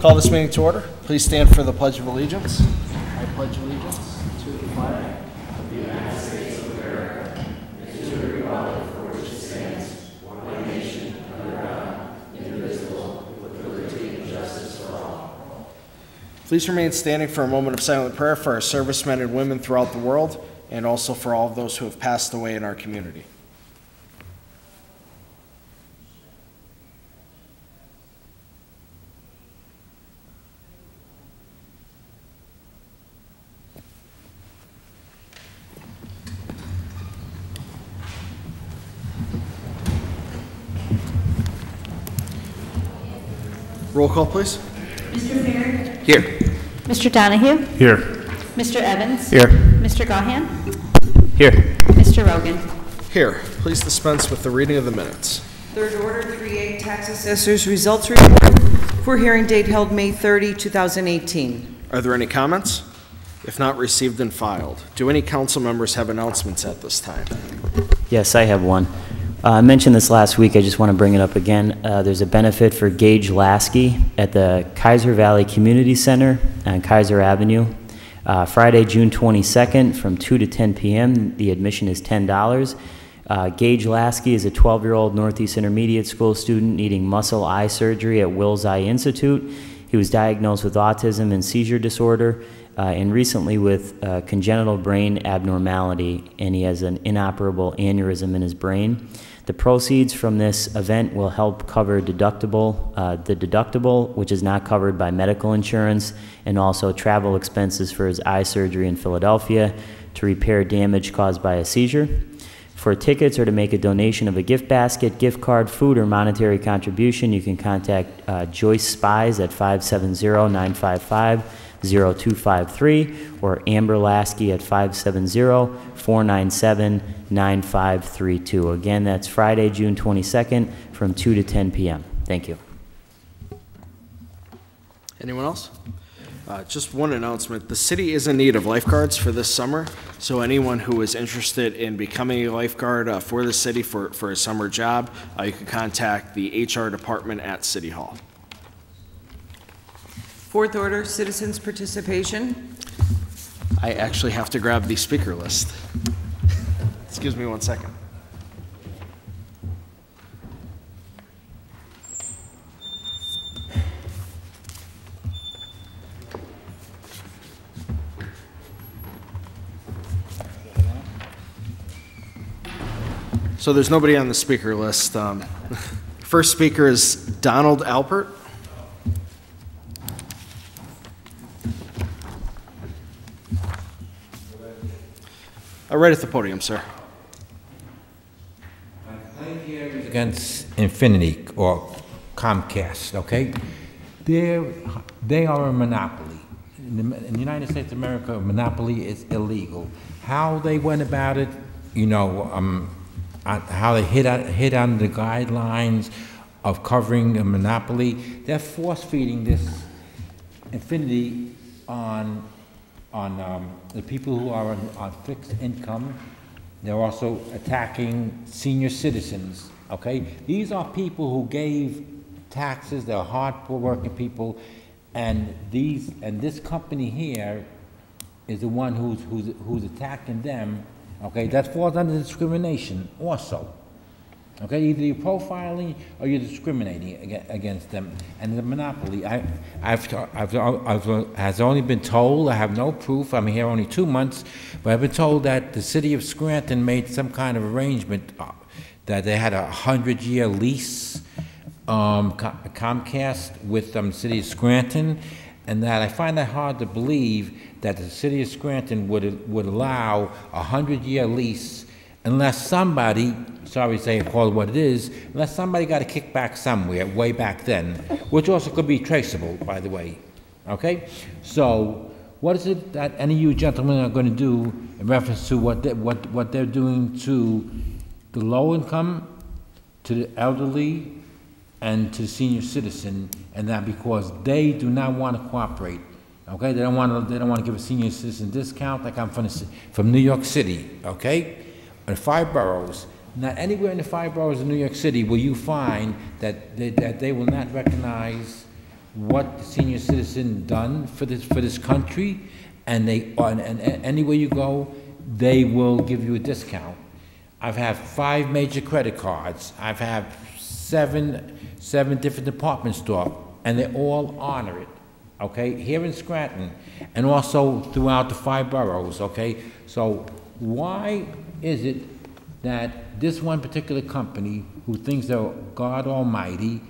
Call this meeting to order. Please stand for the Pledge of Allegiance. I pledge allegiance to the flag of the United States of America and to the republic for which it stands, one nation, under God, indivisible, with liberty and justice for all. Please remain standing for a moment of silent prayer for our servicemen and women throughout the world, and also for all of those who have passed away in our community. Roll call, please. Mr. Fair? Here. Mr. Donahue? Here. Mr. Evans? Here. Mr. Gahan? Here. Mr. Rogan? Here. Please dispense with the reading of the minutes. Third order, 3A Tax Assessors Results Report for hearing date held May 30, 2018. Are there any comments? If not, received and filed. Do any council members have announcements at this time? Yes, I have one. I mentioned this last week. I just want to bring it up again. There's a benefit for Gage Lasky at the Kaiser Valley Community Center on Kaiser Avenue. Friday, June 22nd from 2 to 10 p.m. The admission is $10. Gage Lasky is a 12-year-old Northeast Intermediate School student needing muscle eye surgery at Wills Eye Institute. He was diagnosed with autism and seizure disorder and recently with congenital brain abnormality, and he has an inoperable aneurysm in his brain. The proceeds from this event will help cover the deductible, which is not covered by medical insurance, and also travel expenses for his eye surgery in Philadelphia to repair damage caused by a seizure. For tickets or to make a donation of a gift basket, gift card, food, or monetary contribution, you can contact Joyce Spies at 570-955-0253 or Amber Lasky at 570-497-9532. Again, that's Friday, June 22nd from 2 to 10 p.m. Thank you. Anyone else? Just one announcement. The city is in need of lifeguards for this summer, so anyone who is interested in becoming a lifeguard for the city for a summer job, you can contact the HR department at City Hall. Fourth order, citizens' participation. I actually have to grab the speaker list. Excuse me 1 second. So there's nobody on the speaker list. First speaker is Donald Alpert. Right at the podium, sir. My claim here is against Infinity or Comcast, okay? They are a monopoly. In the United States of America, a monopoly is illegal. How they went about it, you know, how they hit on the guidelines of covering a monopoly, they're force-feeding this Infinity on the people who are on fixed income. They're also attacking senior citizens, okay? These are people who gave taxes, they're hard-working people, and this company here is the one who's attacking them, okay? That falls under discrimination also. Okay, either you're profiling or you're discriminating against them. And the monopoly, has only been told, I have no proof, I'm here only 2 months, but I've been told that the city of Scranton made some kind of arrangement that they had a 100-year lease, Comcast, with the city of Scranton, and that I find that hard to believe that the city of Scranton would allow a 100-year lease unless somebody, sorry to say, call it what it is, unless somebody got a kickback somewhere way back then, which also could be traceable, by the way. Okay? So, what is it that any of you gentlemen are going to do in reference to what they're doing to the low income, to the elderly, and to the senior citizen, and that because they do not want to cooperate. Okay? They don't want to give a senior citizen discount. Like I'm from New York City. Okay? In 5 boroughs. Not anywhere in the 5 boroughs of New York City will you find that they will not recognize what the senior citizen done for this country, and anywhere you go, they will give you a discount. I've had 5 major credit cards. I've had seven different department stores, and they all honor it, okay, here in Scranton, and also throughout the 5 boroughs, okay? So why is it that this one particular company, who thinks they're God Almighty,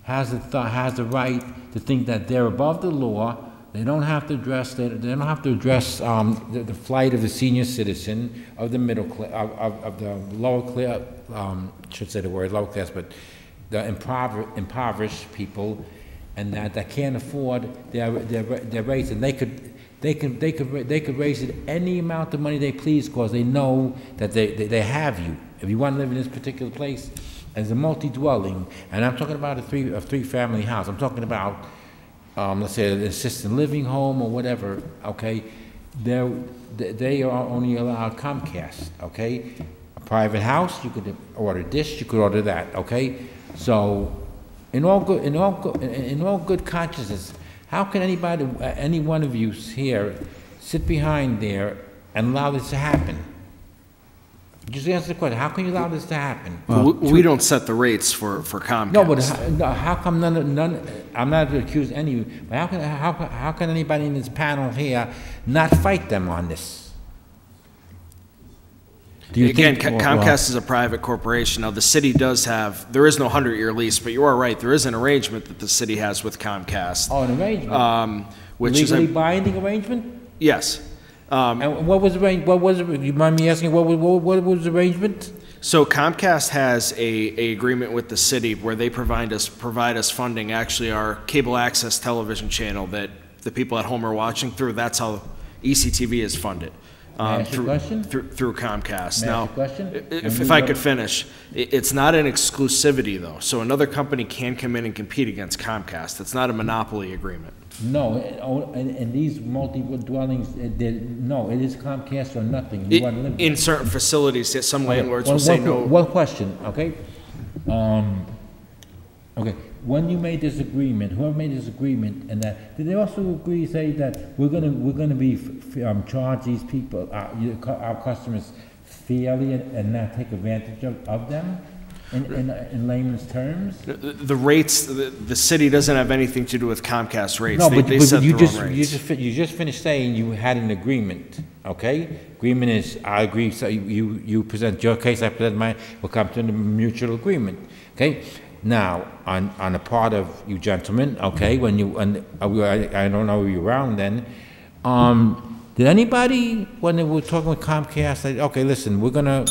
has the right to think that they're above the law? They don't have to address the plight of the senior citizen, of the middle class, of the lower class. Should say the word lower class, but the impoverished people, and that can't afford their rates, and they could raise it any amount of money they please, because they know that they have you. If you want to live in this particular place, as a multi-dwelling, and I'm talking about a three-family house. I'm talking about, let's say, an assisted living home or whatever, okay? They are only allowed Comcast, okay? A private house, you could order this, you could order that, okay? So, in all good consciousness, how can anybody, any one of you here, sit behind there and allow this to happen? Just answer the question. How can you allow this to happen? Well, we don't set the rates for Comcast. No, but how come none? I'm not accusing any of you, but how can anybody in this panel here not fight them on this? Do you Again, think, Comcast is a private corporation. Now, the city there is no 100-year lease, but you are right. There is an arrangement that the city has with Comcast. Oh, an arrangement? Which legally is binding arrangement? Yes. And what was you mind me asking, what was the arrangement? So Comcast has a agreement with the city where they provide us funding. Actually, our cable access television channel that the people at home are watching through, that's how ECTV is funded. Through Comcast. Now, if I could finish, it's not an exclusivity though. So another company can come in and compete against Comcast. It's not a monopoly agreement. No, and these multi-dwellings, no, it is Comcast or nothing. You want to live in certain facilities, some landlords will say no. One question, okay? Okay, when you made this agreement, whoever made this agreement, and that, did they also agree, say that we're gonna be charge these people, our customers, fairly and not take advantage of them? In layman's terms? The rates, the city doesn't have anything to do with Comcast rates. No, they set you their own rates. you just finished saying you had an agreement, okay? Agreement is, I agree, so you present your case, I present mine, we'll come to a mutual agreement, okay? Now, on the part of you gentlemen, okay, I don't know you were around then, did anybody, when they were talking with Comcast, say, okay, listen, we're gonna...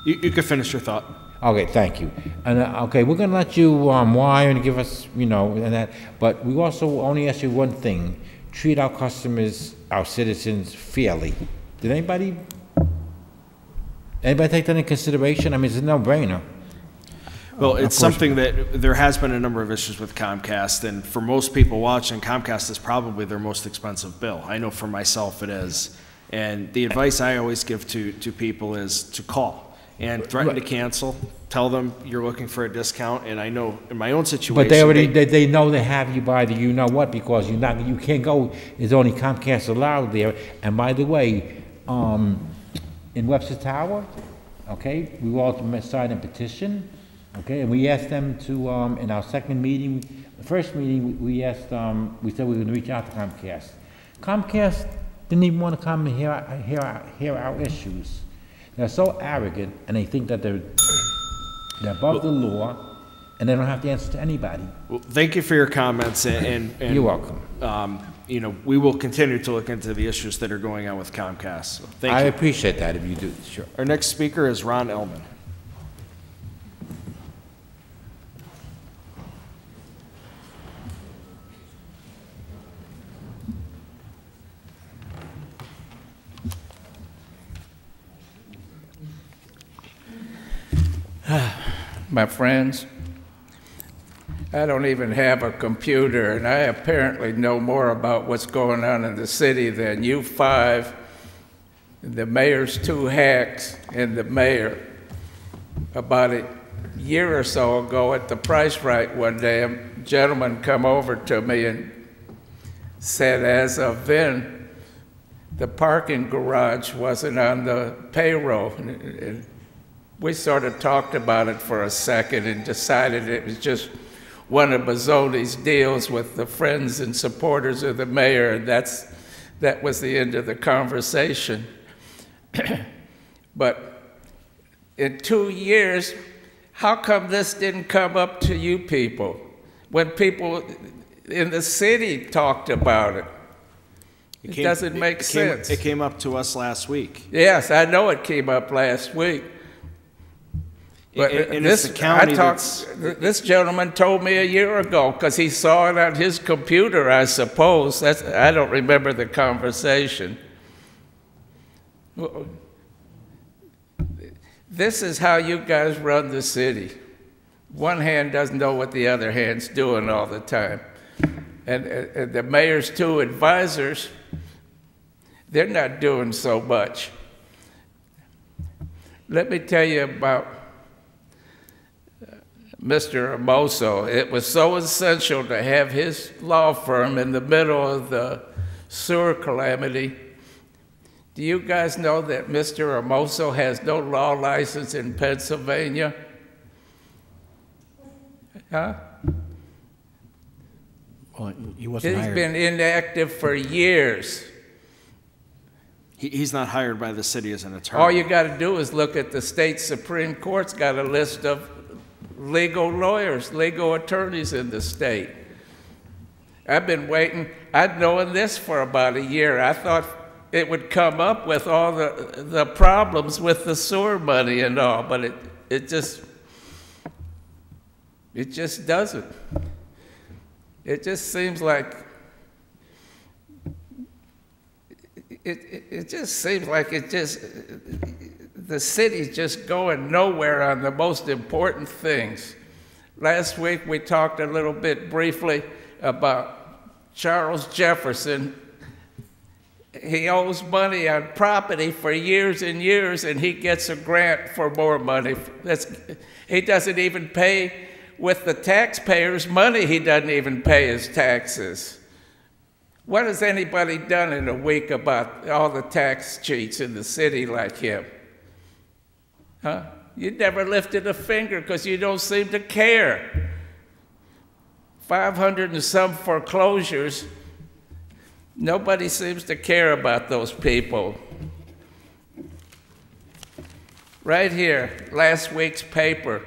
You can finish your thought. Okay, thank you. And okay, we're gonna let you wire and give us, and that. But we also only ask you one thing: treat our customers, our citizens, fairly. Did anybody take that into consideration? I mean, it's a no-brainer. Well, it's something that there has been a number of issues with Comcast, and for most people watching, Comcast is probably their most expensive bill. I know for myself it is. And the advice I always give to people is to call and threaten to cancel. Tell them you're looking for a discount, and I know in my own situation. But they know they have you by the you-know-what, because you can't go, there's only Comcast allowed there. And by the way, in Webster Tower, okay, we all signed a petition, okay, and we asked them to, in our second meeting, the first meeting, we asked, we said we were going to reach out to Comcast. Comcast didn't even want to come and hear our issues. They're so arrogant, and they think that they're above the law, and they don't have to answer to anybody. Well, thank you for your comments, and you're welcome. We will continue to look into the issues that are going on with Comcast. So thank you. I appreciate that if you do. Sure. Our next speaker is Ron Ellman. My friends, I don't even have a computer, and I apparently know more about what's going on in the city than you 5, the mayor's 2 hacks, and the mayor. About a year or so ago at the Price Right one day, I'm gentleman come over to me and said as of then, the parking garage wasn't on the payroll. And we sort of talked about it for a second and decided it was just one of Bozzoni's deals with the friends and supporters of the mayor, and that was the end of the conversation. But in 2 years, how come this didn't come up to you people when people in the city talked about it? It doesn't make sense. It came up to us last week. Yes, I know it came up last week. But And it's the county this gentleman told me a year ago, because he saw it on his computer, I suppose. I don't remember the conversation. This is how you guys run the city. One hand doesn't know what the other hand's doing all the time. And the mayor's two advisors, they're not doing so much. Let me tell you about Mr. Hermoso. It was so essential to have his law firm in the middle of the sewer calamity. Do you guys know that Mr. Hermoso has no law license in Pennsylvania? Huh? Well, he wasn't hired. He's been inactive for years. He's not hired by the city as an attorney. All you got to do is look at the state Supreme Court's got a list of legal lawyers, legal attorneys in the state. I've been waiting. I'd known this for about a year. I thought it would come up with all the problems with the sewer money and all, but it just doesn't. It just seems like the city's just going nowhere on the most important things. Last week we talked a little bit briefly about Charles Jefferson. He owes money on property for years and years, and he gets a grant for more money. He doesn't even pay with the taxpayers' money. He doesn't even pay his taxes. What has anybody done in a week about all the tax cheats in the city like him? Huh? You never lifted a finger because you don't seem to care. 500 and some foreclosures. Nobody seems to care about those people. Right here, last week's paper.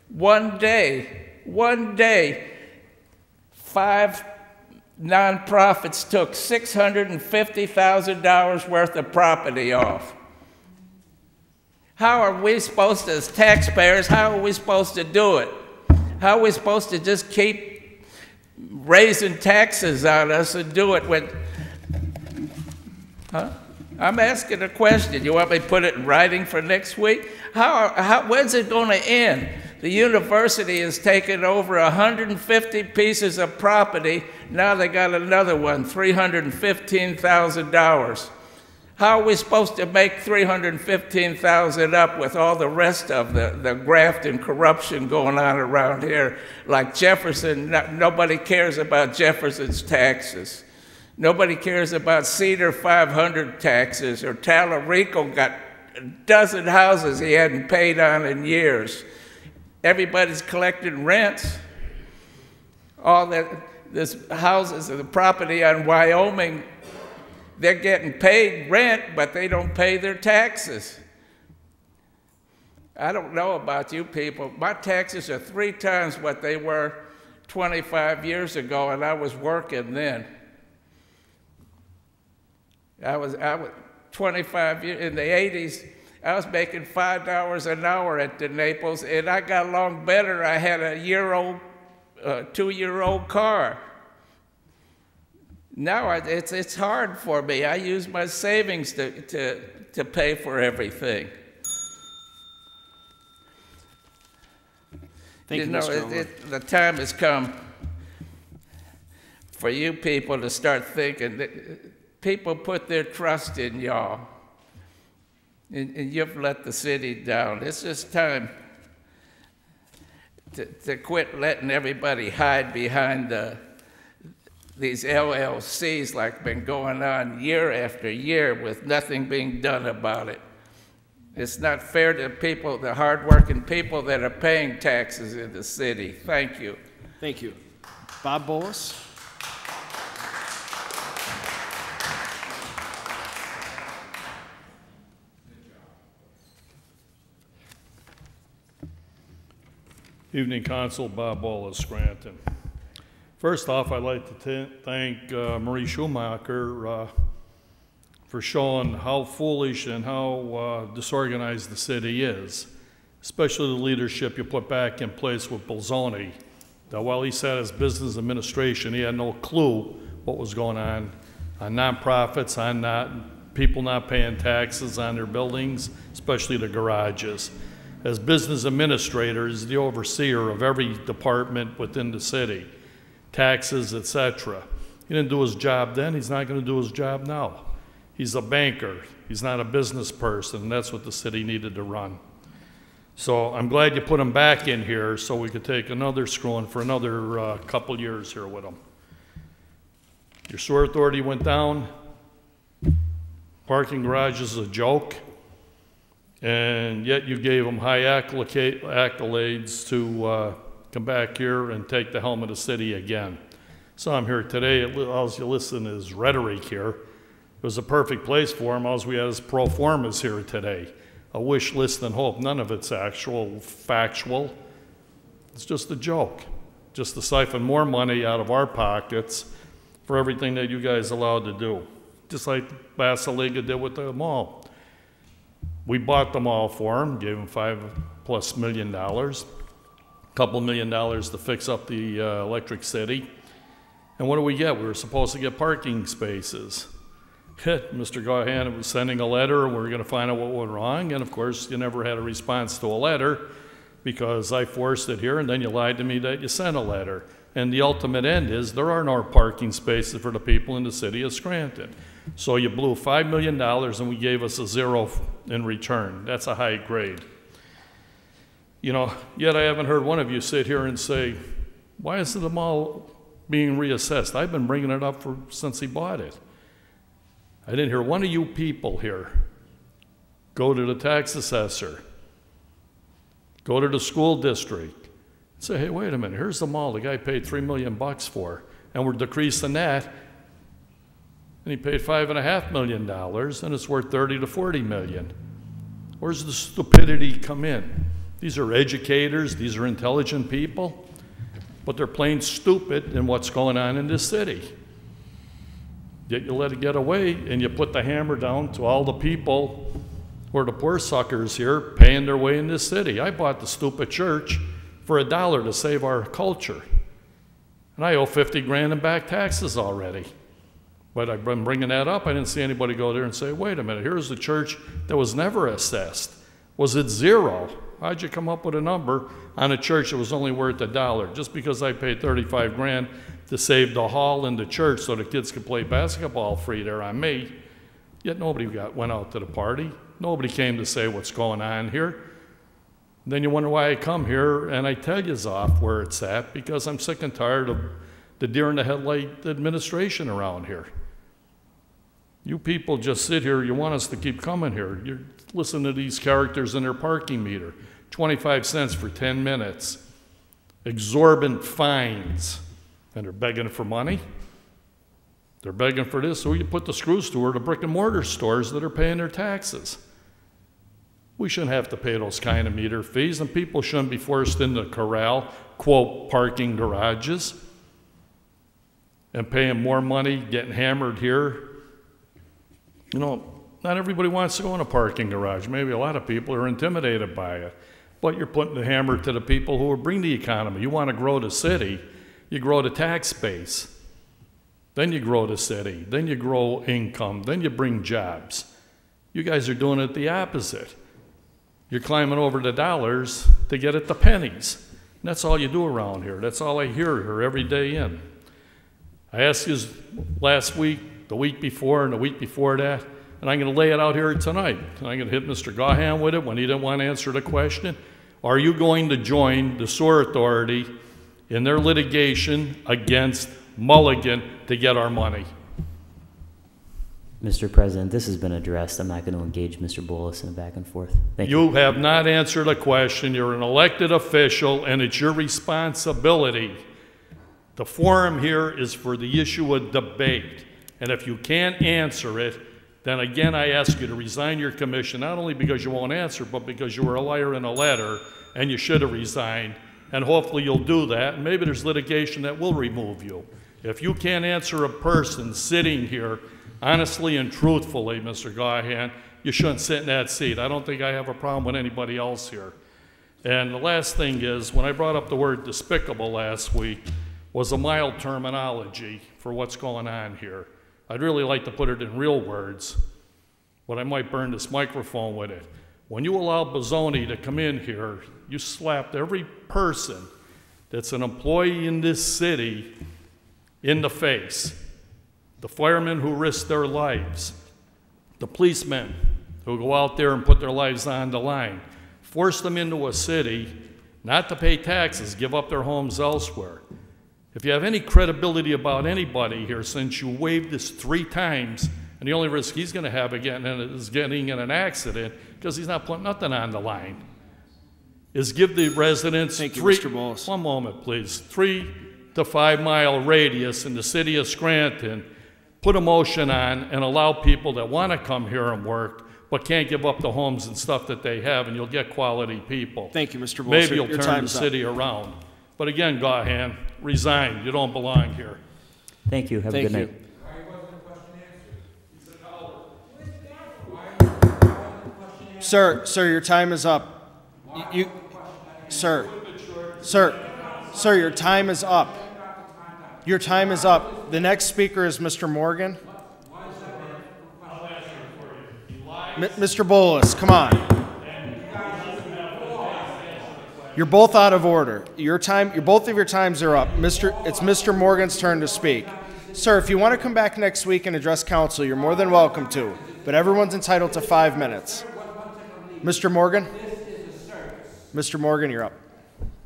One day, 5 nonprofits took $650,000 worth of property off. How are we supposed to, as taxpayers, how are we supposed to do it? How are we supposed to just keep raising taxes on us and do it when, huh? I'm asking a question. You want me to put it in writing for next week? When's it going to end? The university has taken over 150 pieces of property. Now they got another one, $315,000. How are we supposed to make $315,000 up with all the rest of the graft and corruption going on around here? Like Jefferson, nobody cares about Jefferson's taxes. Nobody cares about Cedar 500 taxes, or Talarico got a dozen houses he hadn't paid on in years. Everybody's collecting rents. All this houses and the property on Wyoming, they're getting paid rent, but they don't pay their taxes. I don't know about you people. My taxes are 3 times what they were 25 years ago, and I was working then. I was 25 years, in the 80s, I was making $5 an hour at the Naples, and I got along better. I had a 2-year-old car. Now it's hard for me. I use my savings to pay for everything. Thank you, Mr. Over. The time has come for you people to start thinking that people put their trust in y'all, and you've let the city down. It's just time to quit letting everybody hide behind these LLCs like been going on year after year with nothing being done about it. It's not fair to people, the hardworking people that are paying taxes in the city. Thank you. Thank you. Bob Bolus? Evening, Council. Bob Bolus, Scranton. First off, I'd like to thank Marie Schumacher for showing how foolish and how disorganized the city is, especially the leadership you put back in place with Bolzoni. That while he sat as business administration, he had no clue what was going on nonprofits, on people not paying taxes on their buildings, especially the garages. As business administrator, he's the overseer of every department within the city, taxes, etc. He didn't do his job then, he's not going to do his job now. He's a banker, he's not a business person, and that's what the city needed to run. So I'm glad you put him back in here so we could take another screwing for another couple years here with him. Your sewer authority went down, parking garage is a joke, and yet you gave them high accolades to come back here and take the helm of the city again. So I'm here today, all you listen is rhetoric here. It was a perfect place for him, all we had is pro formas here today. A wish list and hope, none of it's actual, factual. It's just a joke, just to siphon more money out of our pockets for everything that you guys allowed to do. Just like Basiliga did with the mall. We bought the mall for him, gave him $5+ million, a couple $1 million to fix up the electric city. And what do we get? We were supposed to get parking spaces. Mr. Gahan was sending a letter, and we were going to find out what went wrong. And of course, you never had a response to a letter because I forced it here, and then you lied to me that you sent a letter. And the ultimate end is there are no parking spaces for the people in the city of Scranton. So you blew $5 million, and we gave us a zero in return. That's a high grade. You know, yet I haven't heard one of you sit here and say, why isn't the mall being reassessed? I've been bringing it up since he bought it. I didn't hear one of you people here go to the tax assessor, go to the school district, and say, hey, wait a minute, here's the mall the guy paid $3 million for, and we're decreasing that, and he paid $5.5 million, and it's worth 30 to 40 million. Where's the stupidity come in? These are educators, these are intelligent people, but they're plain stupid in what's going on in this city. Yet you let it get away, and you put the hammer down to all the people who are the poor suckers here paying their way in this city. I bought the stupid church for $1 to save our culture, and I owe 50 grand in back taxes already. But I've been bringing that up. I didn't see anybody go there and say, wait a minute, here's the church that was never assessed. Was it zero? How'd you come up with a number on a church that was only worth $1? Just because I paid 35 grand to save the hall in the church so the kids could play basketball free there on me, yet nobody went out to the party. Nobody came to say what's going on here. Then you wonder why I come here and I tell you off where it's at, because I'm sick and tired of the deer in the headlight administration around here. You people just sit here, you want us to keep coming here. You're listening to these characters in their parking meter. 25 cents for 10 minutes. Exorbitant fines. And they're begging for money. They're begging for this. So you put the screws to are the brick and mortar stores that are paying their taxes. We shouldn't have to pay those kind of meter fees, and people shouldn't be forced into corral, quote, parking garages, and paying more money, getting hammered here. You know, not everybody wants to go in a parking garage. Maybe a lot of people are intimidated by it. But you're putting the hammer to the people who will bring the economy. You want to grow the city, you grow the tax base. Then you grow the city. Then you grow income. Then you bring jobs. You guys are doing it the opposite. You're climbing over the dollars to get at the pennies. And that's all you do around here. That's all I hear here every day in. I asked you last week, the week before, and the week before that, and I'm going to lay it out here tonight. And I'm going to hit Mr. Gahan with it when he didn't want to answer the question. Are you going to join the sewer authority in their litigation against Mulligan to get our money? Mr. President, this has been addressed. I'm not going to engage Mr. Bolus in a back and forth. Thank you. You have not answered a question. You're an elected official, and it's your responsibility. The forum here is for the issue of debate, and if you can't answer it, then again I ask you to resign your commission, not only because you won't answer, but because you were a liar in a letter, and you should have resigned, and hopefully you'll do that, and maybe there's litigation that will remove you. If you can't answer a person sitting here honestly and truthfully, Mr. Gahan, you shouldn't sit in that seat. I don't think I have a problem with anybody else here. And the last thing is, when I brought up the word despicable last week, was a mild terminology for what's going on here. I'd really like to put it in real words, but I might burn this microphone with it. When you allow Bozzoni to come in here, you slapped every person that's an employee in this city in the face. The firemen who risk their lives, the policemen who go out there and put their lives on the line, force them into a city not to pay taxes, give up their homes elsewhere. If you have any credibility about anybody here, since you waived this 3 times, and the only risk he's going to have again is getting in an accident because he's not putting nothing on the line, is give the residents Mr. Bolus. 1 moment, please, 3 to 5 mile radius in the city of Scranton, put a motion on and allow people that want to come here and work but can't give up the homes and stuff that they have, and you'll get quality people. Thank you, Mr. Bolus. Maybe you'll turn the city around. But again, Gahan, resign. You don't belong here. Thank you. Have a good night. Sir, your time is up. Sir, your time is up. Your time is up. The next speaker is Mr. Morgan. Mr. Bolus, come on. You're both out of order. Both of your times are up. It's Mr. Morgan's turn to speak. Sir, if you want to come back next week and address council, you're more than welcome to, but everyone's entitled to 5 minutes. Mr. Morgan? Mr. Morgan, you're up.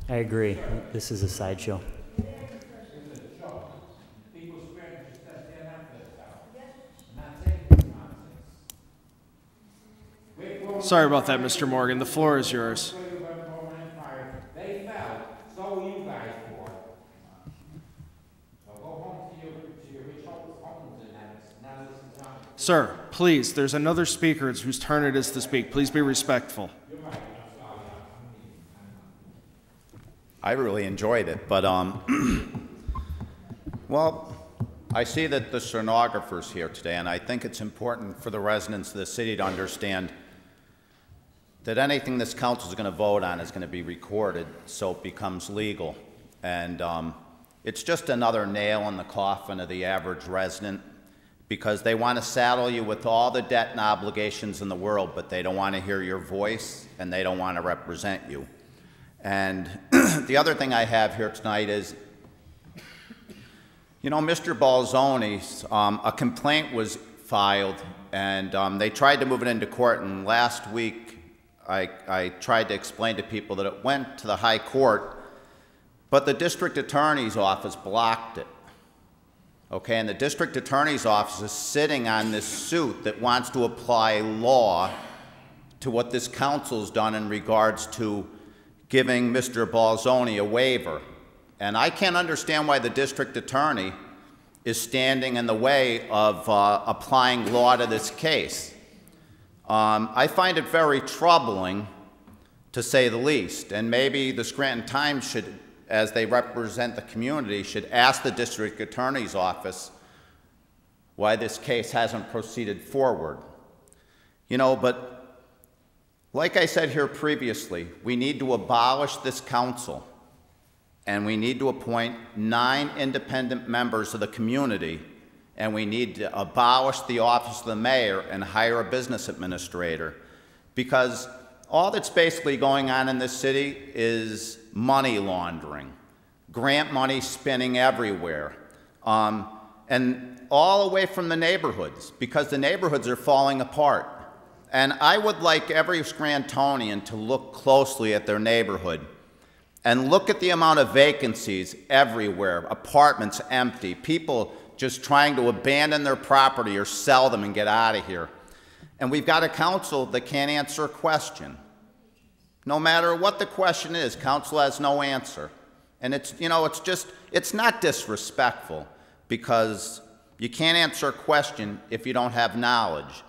I agree. This is a sideshow. Sorry about that, Mr. Morgan. The floor is yours. Sir, please, there's another speaker whose turn it is to speak. Please be respectful. I really enjoyed it, but, well, I see that the stenographer's here today, and I think it's important for the residents of the city to understand that anything this council is going to vote on is going to be recorded so it becomes legal. And it's just another nail in the coffin of the average resident, because they want to saddle you with all the debt and obligations in the world, but they don't want to hear your voice and they don't want to represent you. And the other thing I have here tonight is, you know, Mr. Bozzoni's, a complaint was filed, and they tried to move it into court, and last week I tried to explain to people that it went to the high court, but the district attorney's office blocked it. Okay, and the district attorney's office is sitting on this suit that wants to apply law to what this council's done in regards to giving Mr. Bozzoni a waiver. And I can't understand why the district attorney is standing in the way of applying law to this case. I find it very troubling, to say the least, and maybe the Scranton Times should, as they represent the community, should ask the district attorney's office why this case hasn't proceeded forward. You know, but like I said here previously, we need to abolish this council, and we need to appoint 9 independent members of the community, and we need to abolish the office of the mayor and hire a business administrator, because all that's basically going on in this city is money laundering, grant money spinning everywhere, and all away from the neighborhoods, because the neighborhoods are falling apart. And I would like every Scrantonian to look closely at their neighborhood and look at the amount of vacancies everywhere, apartments empty, people just trying to abandon their property or sell them and get out of here. And we've got a council that can't answer a question. No matter what the question is, council has no answer. And it's, you know, it's not disrespectful, because you can't answer a question if you don't have knowledge.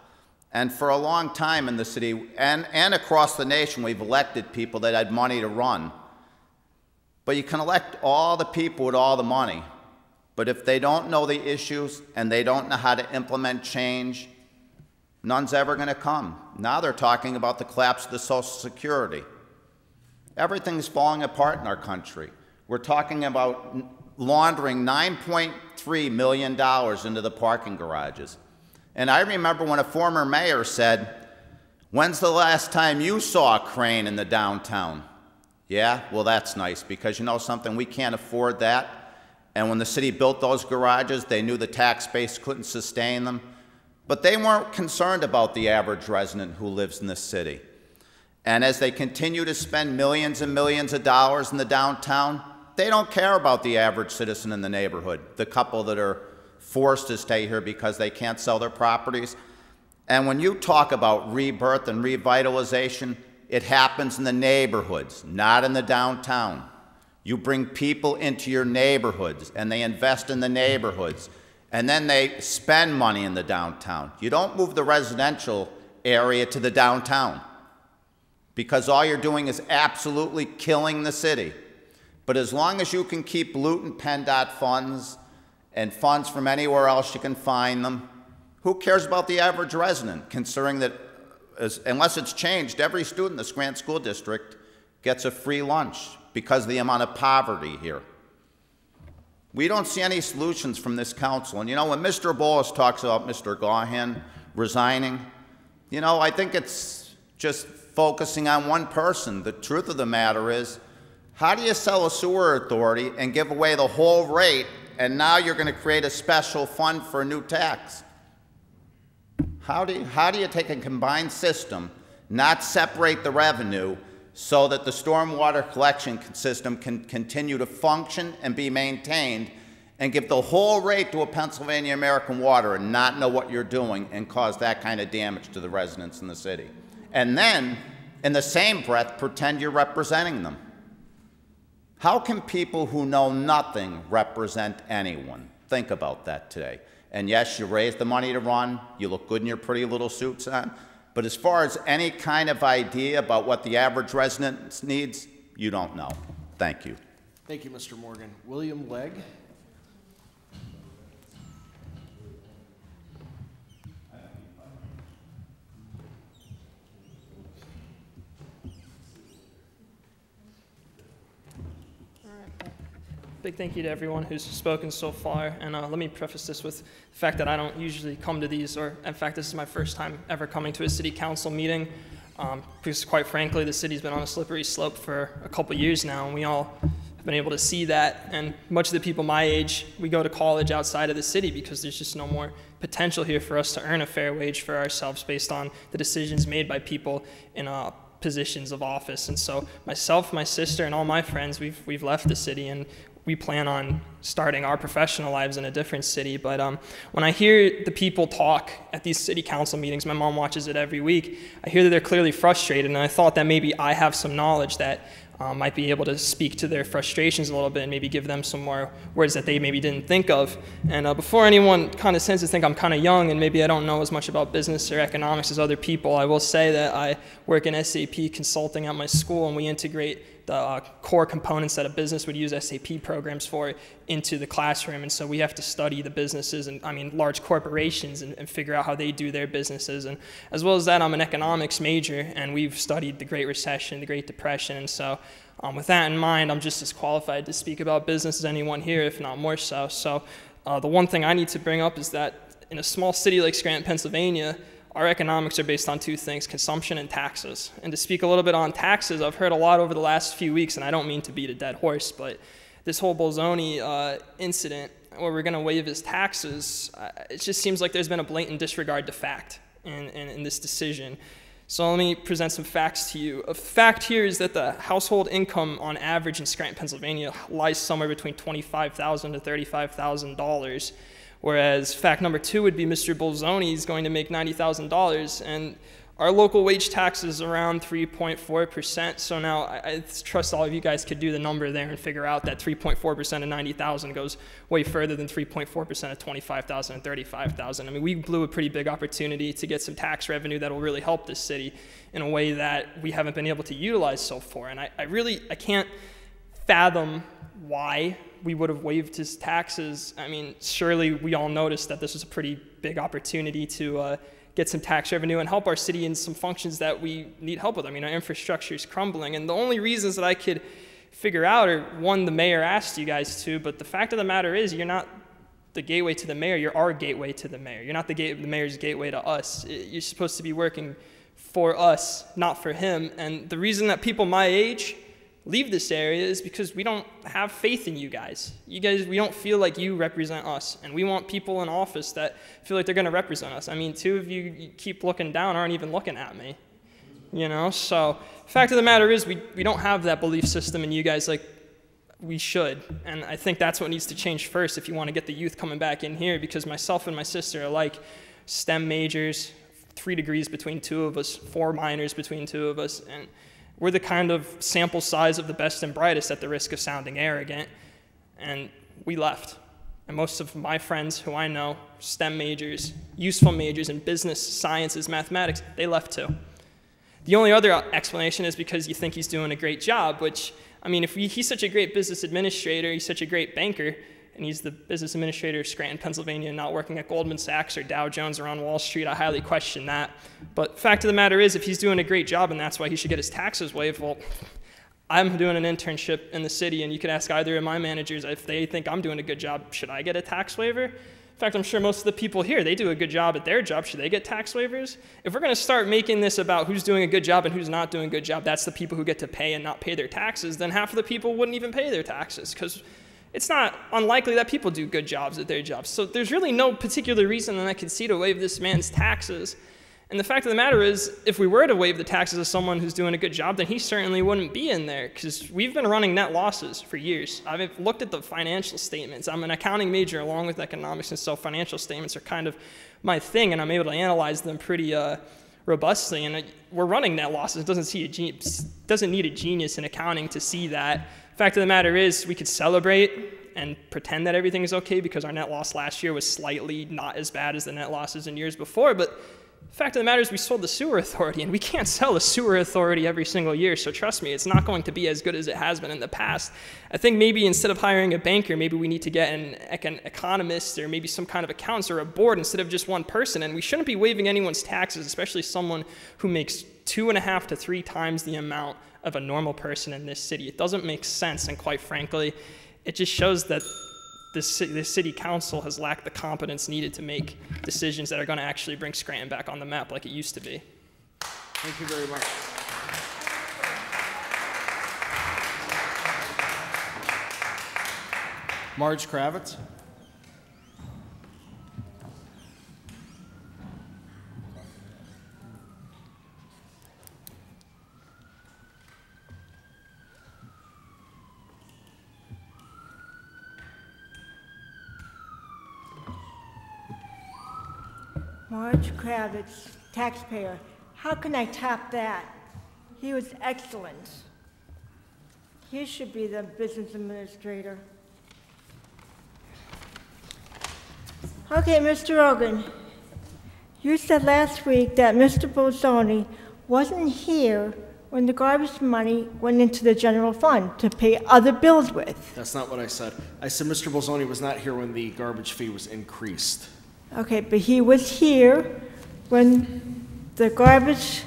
And for a long time in the city and across the nation, we've elected people that had money to run. But you can elect all the people with all the money, but if they don't know the issues and they don't know how to implement change, none's ever going to come. Now they're talking about the collapse of the Social Security. Everything's falling apart in our country. We're talking about laundering $9.3 million into the parking garages. And I remember when a former mayor said, "When's the last time you saw a crane in the downtown?" Yeah, well, that's nice, because you know something, we can't afford that. And when the city built those garages, they knew the tax base couldn't sustain them. But they weren't concerned about the average resident who lives in this city. And as they continue to spend millions and millions of dollars in the downtown, they don't care about the average citizen in the neighborhood, the couple that are forced to stay here because they can't sell their properties. And when you talk about rebirth and revitalization, it happens in the neighborhoods, not in the downtown. You bring people into your neighborhoods, and they invest in the neighborhoods, and then they spend money in the downtown. You don't move the residential area to the downtown, because all you're doing is absolutely killing the city. But as long as you can keep looting PennDOT funds and funds from anywhere else you can find them, who cares about the average resident, considering that unless it's changed, every student in the Scranton School District gets a free lunch because of the amount of poverty here. We don't see any solutions from this council. And you know, when Mr. Bowles talks about Mr. Gahan resigning, you know, I think it's just focusing on one person. The truth of the matter is, how do you sell a sewer authority and give away the whole rate, and now you're going to create a special fund for a new tax? How do you take a combined system, not separate the revenue, so that the stormwater collection system can continue to function and be maintained, and give the whole rate to a Pennsylvania American Water and not know what you're doing and cause that kind of damage to the residents in the city? And then, in the same breath, pretend you're representing them. How can people who know nothing represent anyone? Think about that today. And yes, you raise the money to run, you look good in your pretty little suits on, but as far as any kind of idea about what the average resident needs, you don't know. Thank you. Thank you, Mr. Morgan. William Legg. Big thank you to everyone who's spoken so far, and let me preface this with the fact that I don't usually come to these, or in fact this is my first time ever coming to a city council meeting, because quite frankly the city's been on a slippery slope for a couple years now, and we all have been able to see that. And much of the people my age, we go to college outside of the city because there's just no more potential here for us to earn a fair wage for ourselves based on the decisions made by people in positions of office. And so myself, my sister, and all my friends, we've left the city, and we plan on starting our professional lives in a different city. But when I hear the people talk at these city council meetings, my mom watches it every week, I hear that they're clearly frustrated, and I thought that maybe I have some knowledge that might be able to speak to their frustrations a little bit and maybe give them some more words that they maybe didn't think of. And before anyone kind of tends to think I'm kind of young and maybe I don't know as much about business or economics as other people, I will say that I work in SAP consulting at my school, and we integrate the core components that a business would use SAP programs for into the classroom. And so we have to study the businesses, and large corporations, and figure out how they do their businesses. And as well as that, I'm an economics major, and we've studied the Great Recession, the Great Depression. And so with that in mind, I'm just as qualified to speak about business as anyone here, if not more so. So the one thing I need to bring up is that in a small city like Scranton, Pennsylvania, our economics are based on two things: consumption and taxes. And to speak a little bit on taxes, I've heard a lot over the last few weeks, and I don't mean to beat a dead horse, but this whole Bolzoni incident where we're going to waive his taxes, it just seems like there's been a blatant disregard to fact. in this decision. So let me present some facts to you. A fact here is that the household income on average in Scranton, Pennsylvania lies somewhere between $25,000 to $35,000. Whereas fact number 2 would be Mr. Bolzoni is going to make $90,000, and our local wage tax is around 3.4%. So now I trust all of you guys could do the number there and figure out that 3.4% of 90,000 goes way further than 3.4% of 25,000 and 35,000. I mean, we blew a pretty big opportunity to get some tax revenue that will really help this city in a way that we haven't been able to utilize so far. And I can't fathom why we would have waived his taxes. I mean, surely we all noticed that this was a pretty big opportunity to get some tax revenue and help our city in some functions that we need help with. I mean, our infrastructure is crumbling, and the only reasons that I could figure out are, one, the mayor asked you guys to, but the fact of the matter is you're not the gateway to the mayor, you're our gateway to the mayor. You're not the mayor's gateway to us. You're supposed to be working for us, not for him, and the reason that people my age leave this area is because we don't have faith in you guys. We don't feel like you represent us, and we want people in office that feel like they're going to represent us. I mean, 2 of you keep looking down, aren't even looking at me, you know? So fact of the matter is we don't have that belief system in you guys like we should, and I think that's what needs to change first if you want to get the youth coming back in here, because myself and my sister are like STEM majors, 3 degrees between 2 of us, 4 minors between 2 of us, and we're the kind of sample size of the best and brightest at the risk of sounding arrogant, and we left. And most of my friends who I know, STEM majors, useful majors in business, sciences, mathematics, they left too. The only other explanation is because you think he's doing a great job, which, I mean, if he's such a great business administrator, he's such a great banker, and he's the business administrator of Scranton, Pennsylvania, not working at Goldman Sachs or Dow Jones or on Wall Street, I highly question that. But fact of the matter is, if he's doing a great job and that's why he should get his taxes waived, well, I'm doing an internship in the city, and you could ask either of my managers if they think I'm doing a good job, should I get a tax waiver? In fact, I'm sure most of the people here, they do a good job at their job. Should they get tax waivers? If we're going to start making this about who's doing a good job and who's not doing a good job, that's the people who get to pay and not pay their taxes, then half of the people wouldn't even pay their taxes, because it's not unlikely that people do good jobs at their jobs. So there's really no particular reason that I can see to waive this man's taxes. And the fact of the matter is, if we were to waive the taxes of someone who's doing a good job, then he certainly wouldn't be in there, because we've been running net losses for years. I've looked at the financial statements. I'm an accounting major along with economics, and so financial statements are kind of my thing, and I'm able to analyze them pretty robustly. And we're running net losses. It doesn't need a genius in accounting to see that. Fact of the matter is, we could celebrate and pretend that everything is okay because our net loss last year was slightly not as bad as the net losses in years before, but the fact of the matter is we sold the sewer authority, and we can't sell a sewer authority every single year, so trust me, it's not going to be as good as it has been in the past. I think maybe instead of hiring a banker, maybe we need to get an economist or maybe some kind of accountants or a board instead of just one person, and we shouldn't be waiving anyone's taxes, especially someone who makes 2.5 to 3 times the amount of a normal person in this city. It doesn't make sense, and quite frankly, it just shows that the city council has lacked the competence needed to make decisions that are going to actually bring Scranton back on the map like it used to be. Thank you very much. Marge Kravitz. Marge Kravitz, taxpayer. How can I top that? He was excellent. He should be the business administrator. Okay, Mr. Rogan, you said last week that Mr. Bolzoni wasn't here when the garbage money went into the general fund to pay other bills with. That's not what I said. I said Mr. Bolzoni was not here when the garbage fee was increased. Okay, but he was here when the garbage,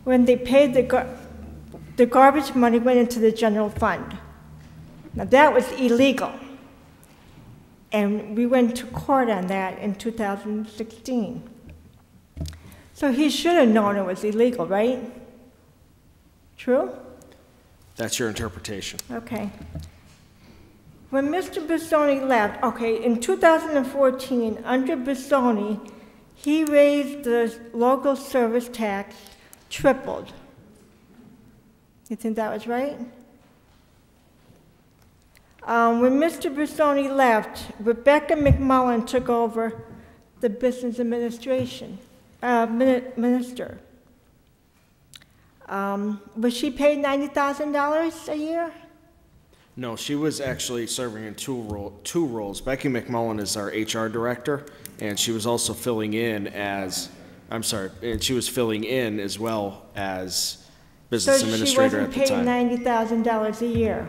when they paid the garbage money went into the general fund. Now that was illegal. And we went to court on that in 2016. So he should have known it was illegal, right? True? That's your interpretation. Okay. When Mr. Bissoni left, okay, in 2014, under Bissoni, he raised the local service tax, tripled. You think that was right? When Mr. Busoni left, Rebecca McMullen took over the business administration, minister. Was she paid $90,000 a year? No, she was actually serving in two roles. Becky McMullen is our HR director, and she was also filling in as, and she was filling in as well as business administrator at the time. So she wasn't paid $90,000 a year?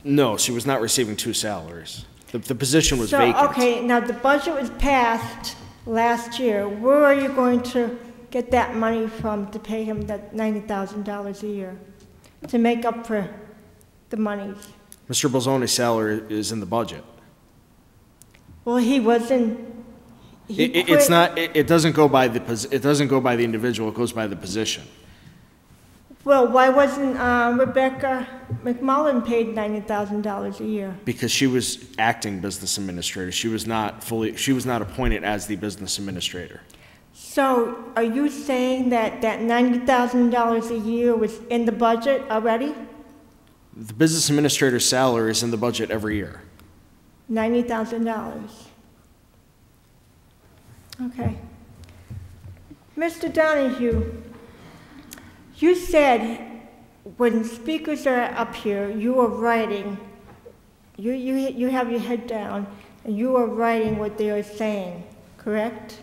No, she was not receiving two salaries. The position was vacant. Okay, now the budget was passed last year. Where are you going to get that money from to pay him that $90,000 a year to make up for the monies? Mr. Bolzoni's salary is in the budget. Well, he wasn't. It's not. It doesn't go by the. It doesn't go by the individual. It goes by the position. Well, why wasn't Rebecca McMullen paid $90,000 a year? Because she was acting business administrator. She was not fully. She was not appointed as the business administrator. So, are you saying that that $90,000 a year was in the budget already? The business administrator's salary is in the budget every year. $90,000. Okay. Mr. Donahue, you said when speakers are up here, you are writing, you have your head down, and you are writing what they are saying, correct?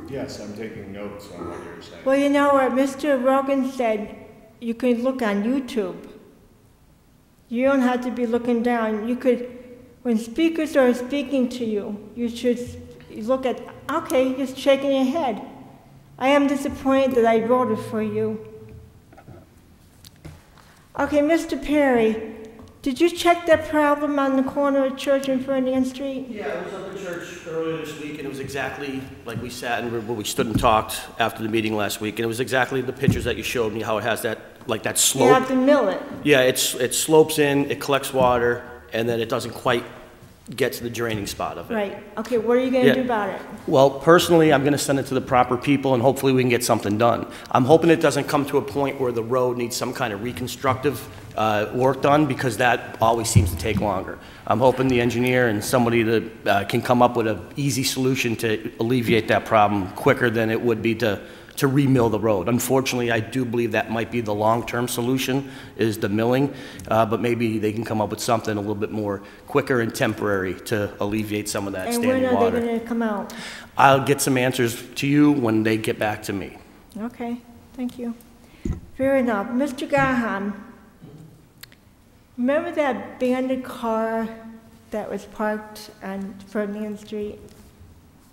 Yes, I'm taking notes on what you're saying. Well, you know what Mr. Rogan said, you could look on YouTube. You don't have to be looking down. You could, when speakers are speaking to you, you should look at, okay, just shaking your head. I am disappointed that I voted for you. Okay, Mr. Perry, did you check that problem on the corner of Church and Ferdinand Street? Yeah, I was at the church earlier this week, and it was exactly like we sat and we stood and talked after the meeting last week, and it was exactly the pictures that you showed me, how it has that, like that slope. You have to mill it. Yeah, it slopes in, it collects water, and then it doesn't quite get to the draining spot of it. Right. Okay, what are you going to do about it? Well, personally, I'm going to send it to the proper people, and hopefully we can get something done. I'm hoping it doesn't come to a point where the road needs some kind of reconstructive work done, because that always seems to take longer. I'm hoping the engineer and somebody that can come up with an easy solution to alleviate that problem quicker than it would be to remill the road. Unfortunately, I do believe that might be the long-term solution, is the milling, but maybe they can come up with something a little bit more quicker and temporary to alleviate some of that standing water. And when are they going to come out? I'll get some answers to you when they get back to me. Okay, thank you. Fair enough. Mr. Gahan, remember that abandoned car that was parked on Ferdinand Street?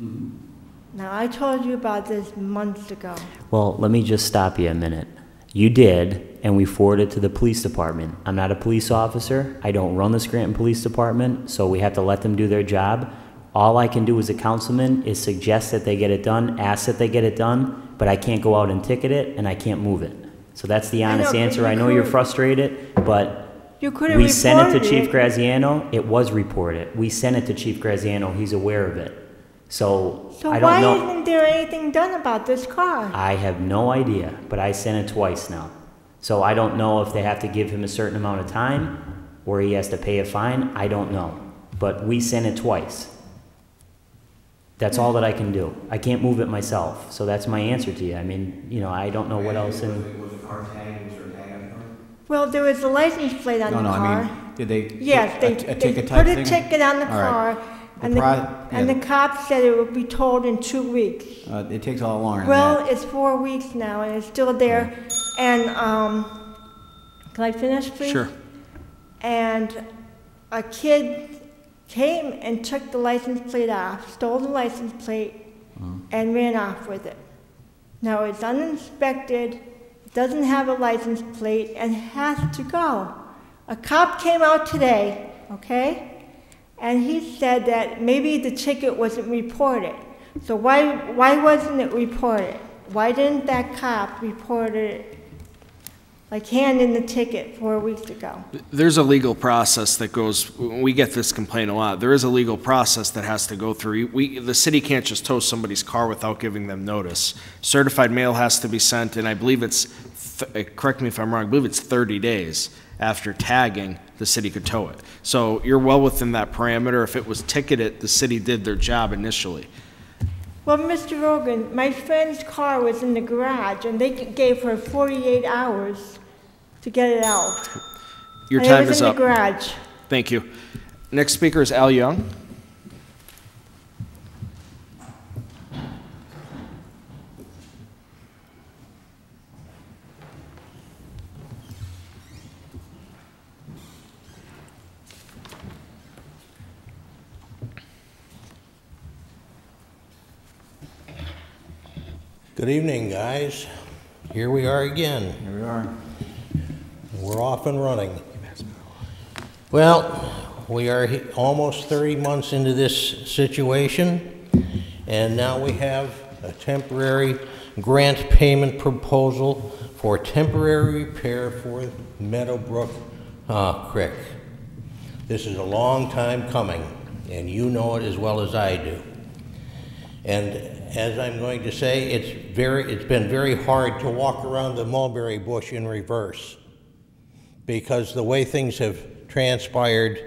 Mm-hmm. Now, I told you about this months ago. Well, let me just stop you a minute. You did, and we forwarded to the police department. I'm not a police officer. I don't run the Scranton Police Department, so we have to let them do their job. All I can do as a councilman is suggest that they get it done, ask that they get it done, but I can't go out and ticket it, and I can't move it. So that's the honest answer. I know you're frustrated, but we sent it to Chief Graziano. It was reported. We sent it to Chief Graziano. He's aware of it. So I don't know. Why isn't there anything done about this car? I have no idea, but I sent it twice now. So I don't know if they have to give him a certain amount of time or he has to pay a fine. I don't know. But we sent it twice. That's all that I can do. I can't move it myself. So that's my answer to you. I mean, you know, I don't know what else. Was the car tagged? Was there a tag on the car? Well, there was a license plate on the car. I mean, did they yes, they put a ticket on the car. And the cops said it would be told in 2 weeks. It takes a lot longer Well, than that. it's 4 weeks now, and it's still there. Right. And can I finish, please? Sure. And a kid came and took the license plate off, stole the license plate, and ran off with it. Now, it's uninspected, it doesn't have a license plate, and has to go. A cop came out today, okay? And he said that maybe the ticket wasn't reported. So why wasn't it reported? Why didn't that cop report it like hand in the ticket 4 weeks ago. There's a legal process that goes, we get this complaint a lot, there is a legal process that has to go through. The city can't just tow somebody's car without giving them notice. Certified mail has to be sent, and I believe it's, correct me if I'm wrong, I believe it's 30 days after tagging, the city could tow it. So you're well within that parameter. If it was ticketed, the city did their job initially. Well, Mr. Rogan, my friend's car was in the garage, and they gave her 48 hours to get it out. Your and time it was is in up. the garage. Thank you. Next speaker is Al Young. Good evening, guys. Here we are again. Here we are. We're off and running. Well, we are almost 30 months into this situation, and now we have a temporary grant payment proposal for temporary repair for Meadowbrook Creek. This is a long time coming, and you know it as well as I do. And as I'm going to say, it's been very hard to walk around the mulberry bush in reverse, because the way things have transpired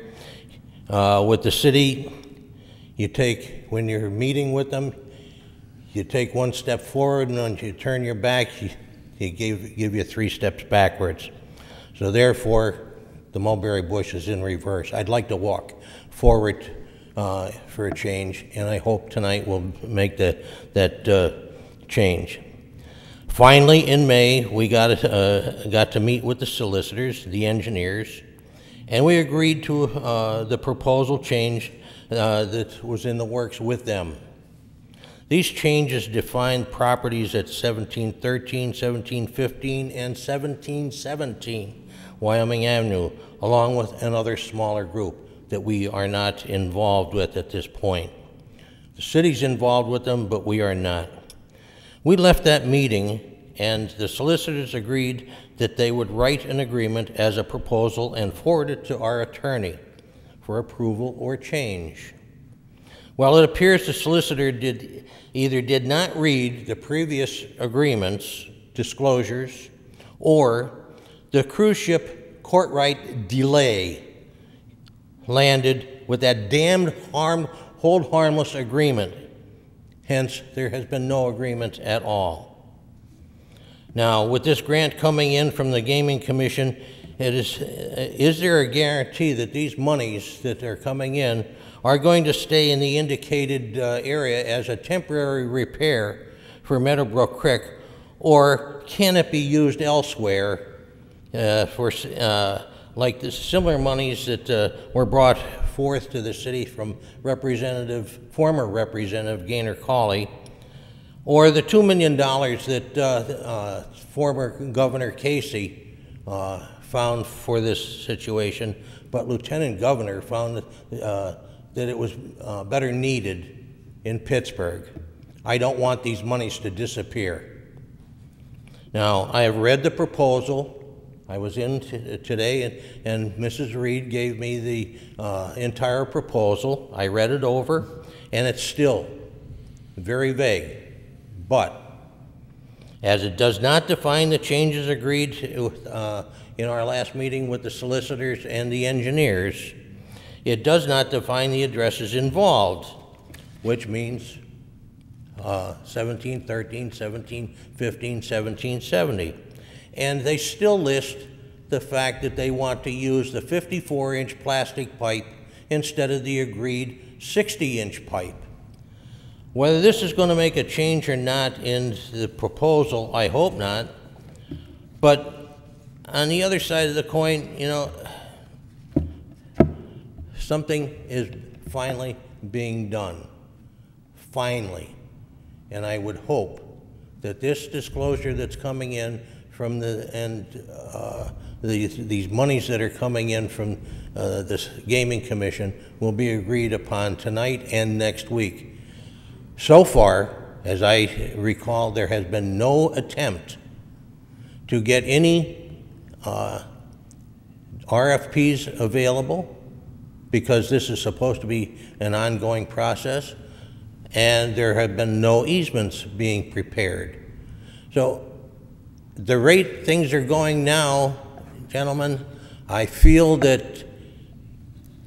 with the city, when you're meeting with them, you take one step forward, and when you turn your back, they give you 3 steps backwards. So therefore, the mulberry bush is in reverse. I'd like to walk forward for a change, and I hope tonight we'll make that change. Finally, in May, we got to meet with the solicitors, the engineers, and we agreed to the proposal change that was in the works with them. These changes defined properties at 1713, 1715, and 1717 Wyoming Avenue, along with another smaller group that we are not involved with at this point. The city's involved with them, but we are not. We left that meeting, and the solicitors agreed that they would write an agreement as a proposal and forward it to our attorney for approval or change. Well, it appears the solicitor either did not read the previous agreements, disclosures, or the cruise ship courtright delay landed with that damned hold harmless agreement. Hence, there has been no agreement at all. Now, with this grant coming in from the Gaming Commission, is there a guarantee that these monies that are coming in are going to stay in the indicated area as a temporary repair for Meadowbrook Creek, or can it be used elsewhere for like the similar monies that were brought forth to the city from former Representative Gaynor Cawley, or the $2 million that former Governor Casey found for this situation, but Lieutenant Governor found that it was better needed in Pittsburgh. I don't want these monies to disappear. Now, I have read the proposal. I was in today, and Mrs. Reed gave me the entire proposal. I read it over, and it's still very vague. But as it does not define the changes agreed to, in our last meeting with the solicitors and the engineers, it does not define the addresses involved, which means 1713, 1715, 1770. And they still list the fact that they want to use the 54-inch plastic pipe instead of the agreed 60-inch pipe. Whether this is going to make a change or not in the proposal, I hope not. But on the other side of the coin, you know, something is finally being done. Finally. And I would hope that this disclosure that's coming in from these monies that are coming in from this Gaming Commission will be agreed upon tonight and next week. So far, as I recall, there has been no attempt to get any RFPs available, because this is supposed to be an ongoing process, and there have been no easements being prepared. So the rate things are going now, gentlemen, I feel that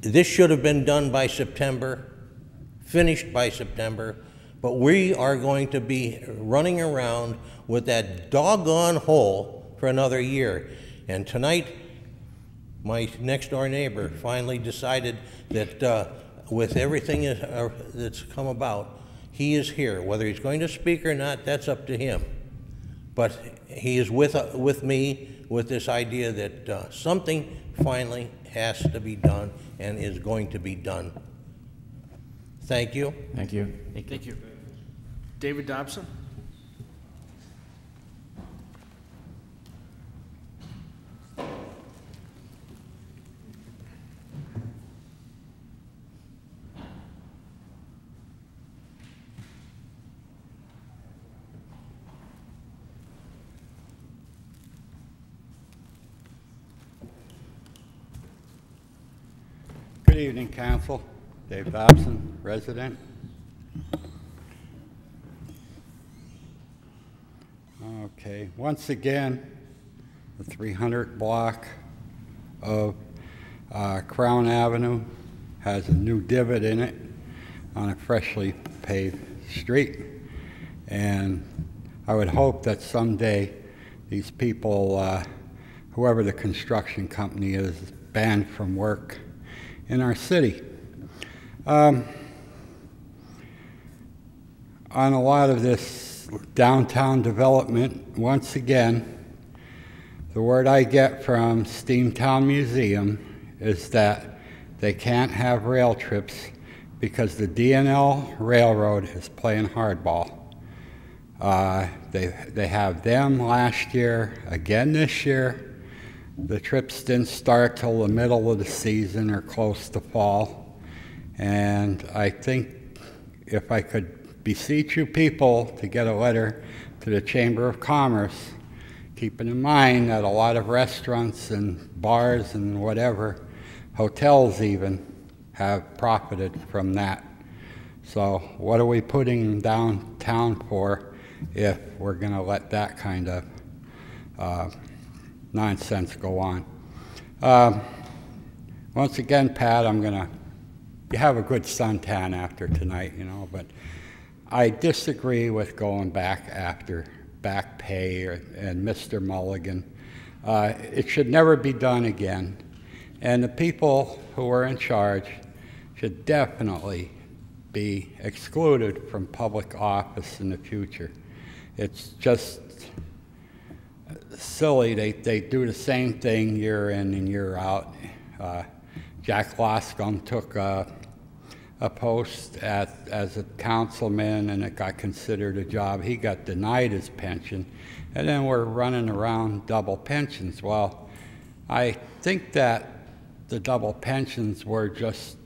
this should have been done by September, finished by September, but we are going to be running around with that doggone hole for another year. And tonight, my next door neighbor finally decided that with everything that's come about, he is here. Whether he's going to speak or not, that's up to him. But he is with me with this idea that something finally has to be done and is going to be done. Thank you. Thank you. Thank you. David Dobson? Good evening, Council. Dave Dobson, resident. Okay, once again, the 300 block of Crown Avenue has a new divot in it on a freshly paved street. And I would hope that someday these people, whoever the construction company is banned from work in our city. On a lot of this downtown development, once again, the word I get from Steamtown Museum is that they can't have rail trips because the D&L Railroad is playing hardball. They have them last year, again this year. The trips didn't start till the middle of the season or close to fall. And I think if I could beseech you people to get a letter to the Chamber of Commerce, keeping in mind that a lot of restaurants and bars and whatever, hotels even, have profited from that. So what are we putting downtown for if we're going to let that kind of nonsense go on? Once again, Pat, you have a good suntan after tonight, you know, but I disagree with going back after back pay and Mr. Mulligan. It should never be done again. And the people who are in charge should definitely be excluded from public office in the future. It's just silly. They do the same thing year in and year out. Jack Loscombe took a post as a councilman and it got considered a job. He got denied his pension, and then we're running around double pensions. Well, I think that the double pensions were just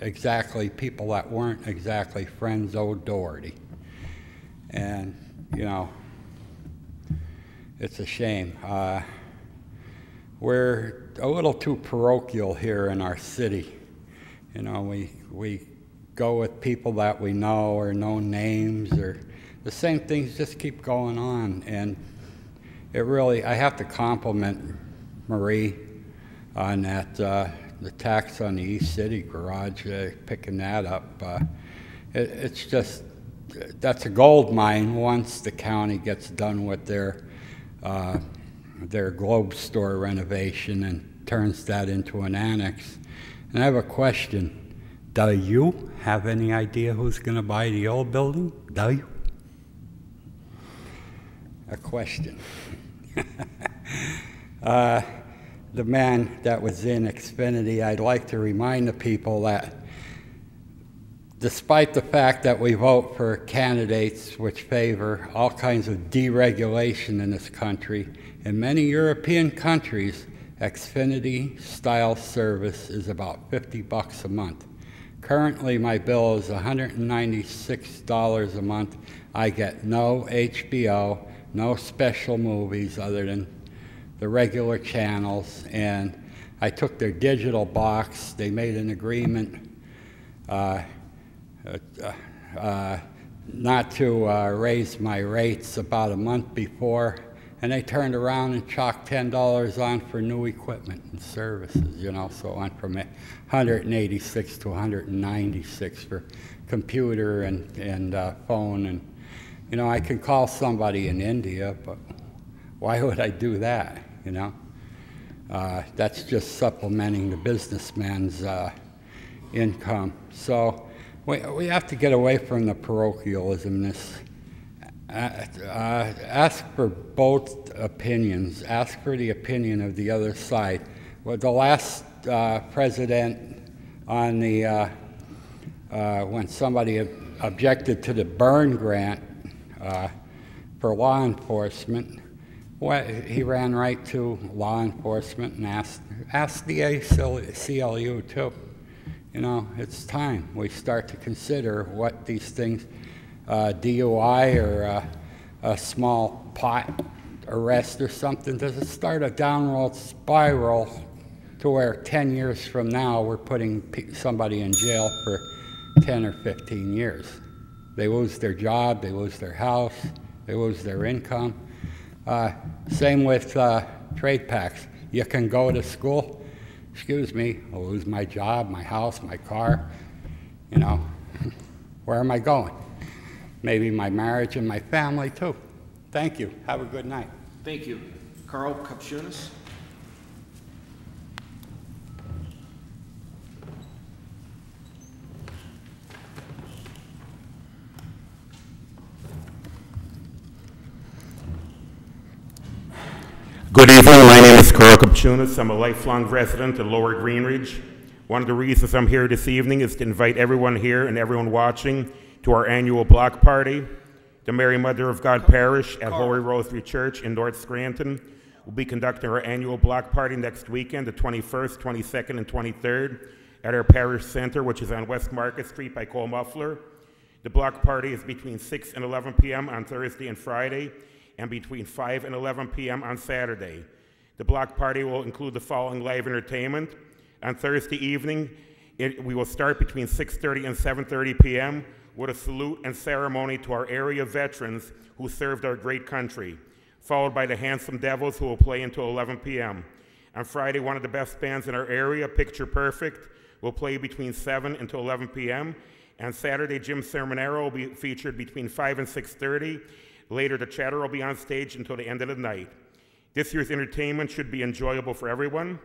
exactly people that weren't exactly friends of Doherty. And, you know, it's a shame. We're a little too parochial here in our city. You know, we go with people that we know or know names, or the same things just keep going on. And it really, I have to compliment Marie on that, the tax on the East City garage, picking that up. It's just, that's a gold mine once the county gets done with their Globe store renovation and turns that into an annex. And I have a question. Do you have any idea who's going to buy the old building? Do you? A question. The man that was in Xfinity, I'd like to remind the people that despite the fact that we vote for candidates which favor all kinds of deregulation in this country, in many European countries, Xfinity style service is about $50 a month. Currently, my bill is $196 a month. I get no HBO, no special movies other than the regular channels, and I took their digital box. They made an agreement not to raise my rates about a month before, and they turned around and chalked $10 on for new equipment and services, you know, so it went from 186 to 196 for computer and phone. And, you know, I can call somebody in India, but why would I do that, you know? That's just supplementing the businessman's income. So we have to get away from the parochialism. Ask for both opinions. Ask for the opinion of the other side. Well, the last president on the when somebody objected to the burn grant for law enforcement, he ran right to law enforcement and asked the ACLU too. You know, it's time we start to consider what these things, DUI or a small pot arrest or something, does it start a downward spiral to where 10 years from now we're putting somebody in jail for 10 or 15 years. They lose their job, they lose their house, they lose their income. Same with trade packs. You can go to school, excuse me, I'll lose my job, my house, my car, you know, where am I going? Maybe my marriage and my family too. Thank you, have a good night. Thank you. Carl Kupchunas. Good evening, my name is Carl Kupchunas. I'm a lifelong resident of Lower Greenridge. One of the reasons I'm here this evening is to invite everyone here and everyone watching to our annual block party. The Mary Mother of God Parish at Holy Rosary Church in North Scranton will be conducting our annual block party next weekend, the 21st, 22nd, and 23rd at our parish center, which is on West Market Street by Cole Muffler. The block party is between 6 and 11 p.m. on Thursday and Friday, and between 5 and 11 p.m. on Saturday. The block party will include the following live entertainment. On Thursday evening, we will start between 6:30 and 7:30 p.m. with a salute and ceremony to our area veterans who served our great country, followed by the Handsome Devils, who will play until 11 p.m. On Friday, one of the best bands in our area, Picture Perfect, will play between 7 until 11 p.m. And Saturday, Jim Sermonero will be featured between 5 and 6:30. Later, the Chatter will be on stage until the end of the night. This year's entertainment should be enjoyable for everyone.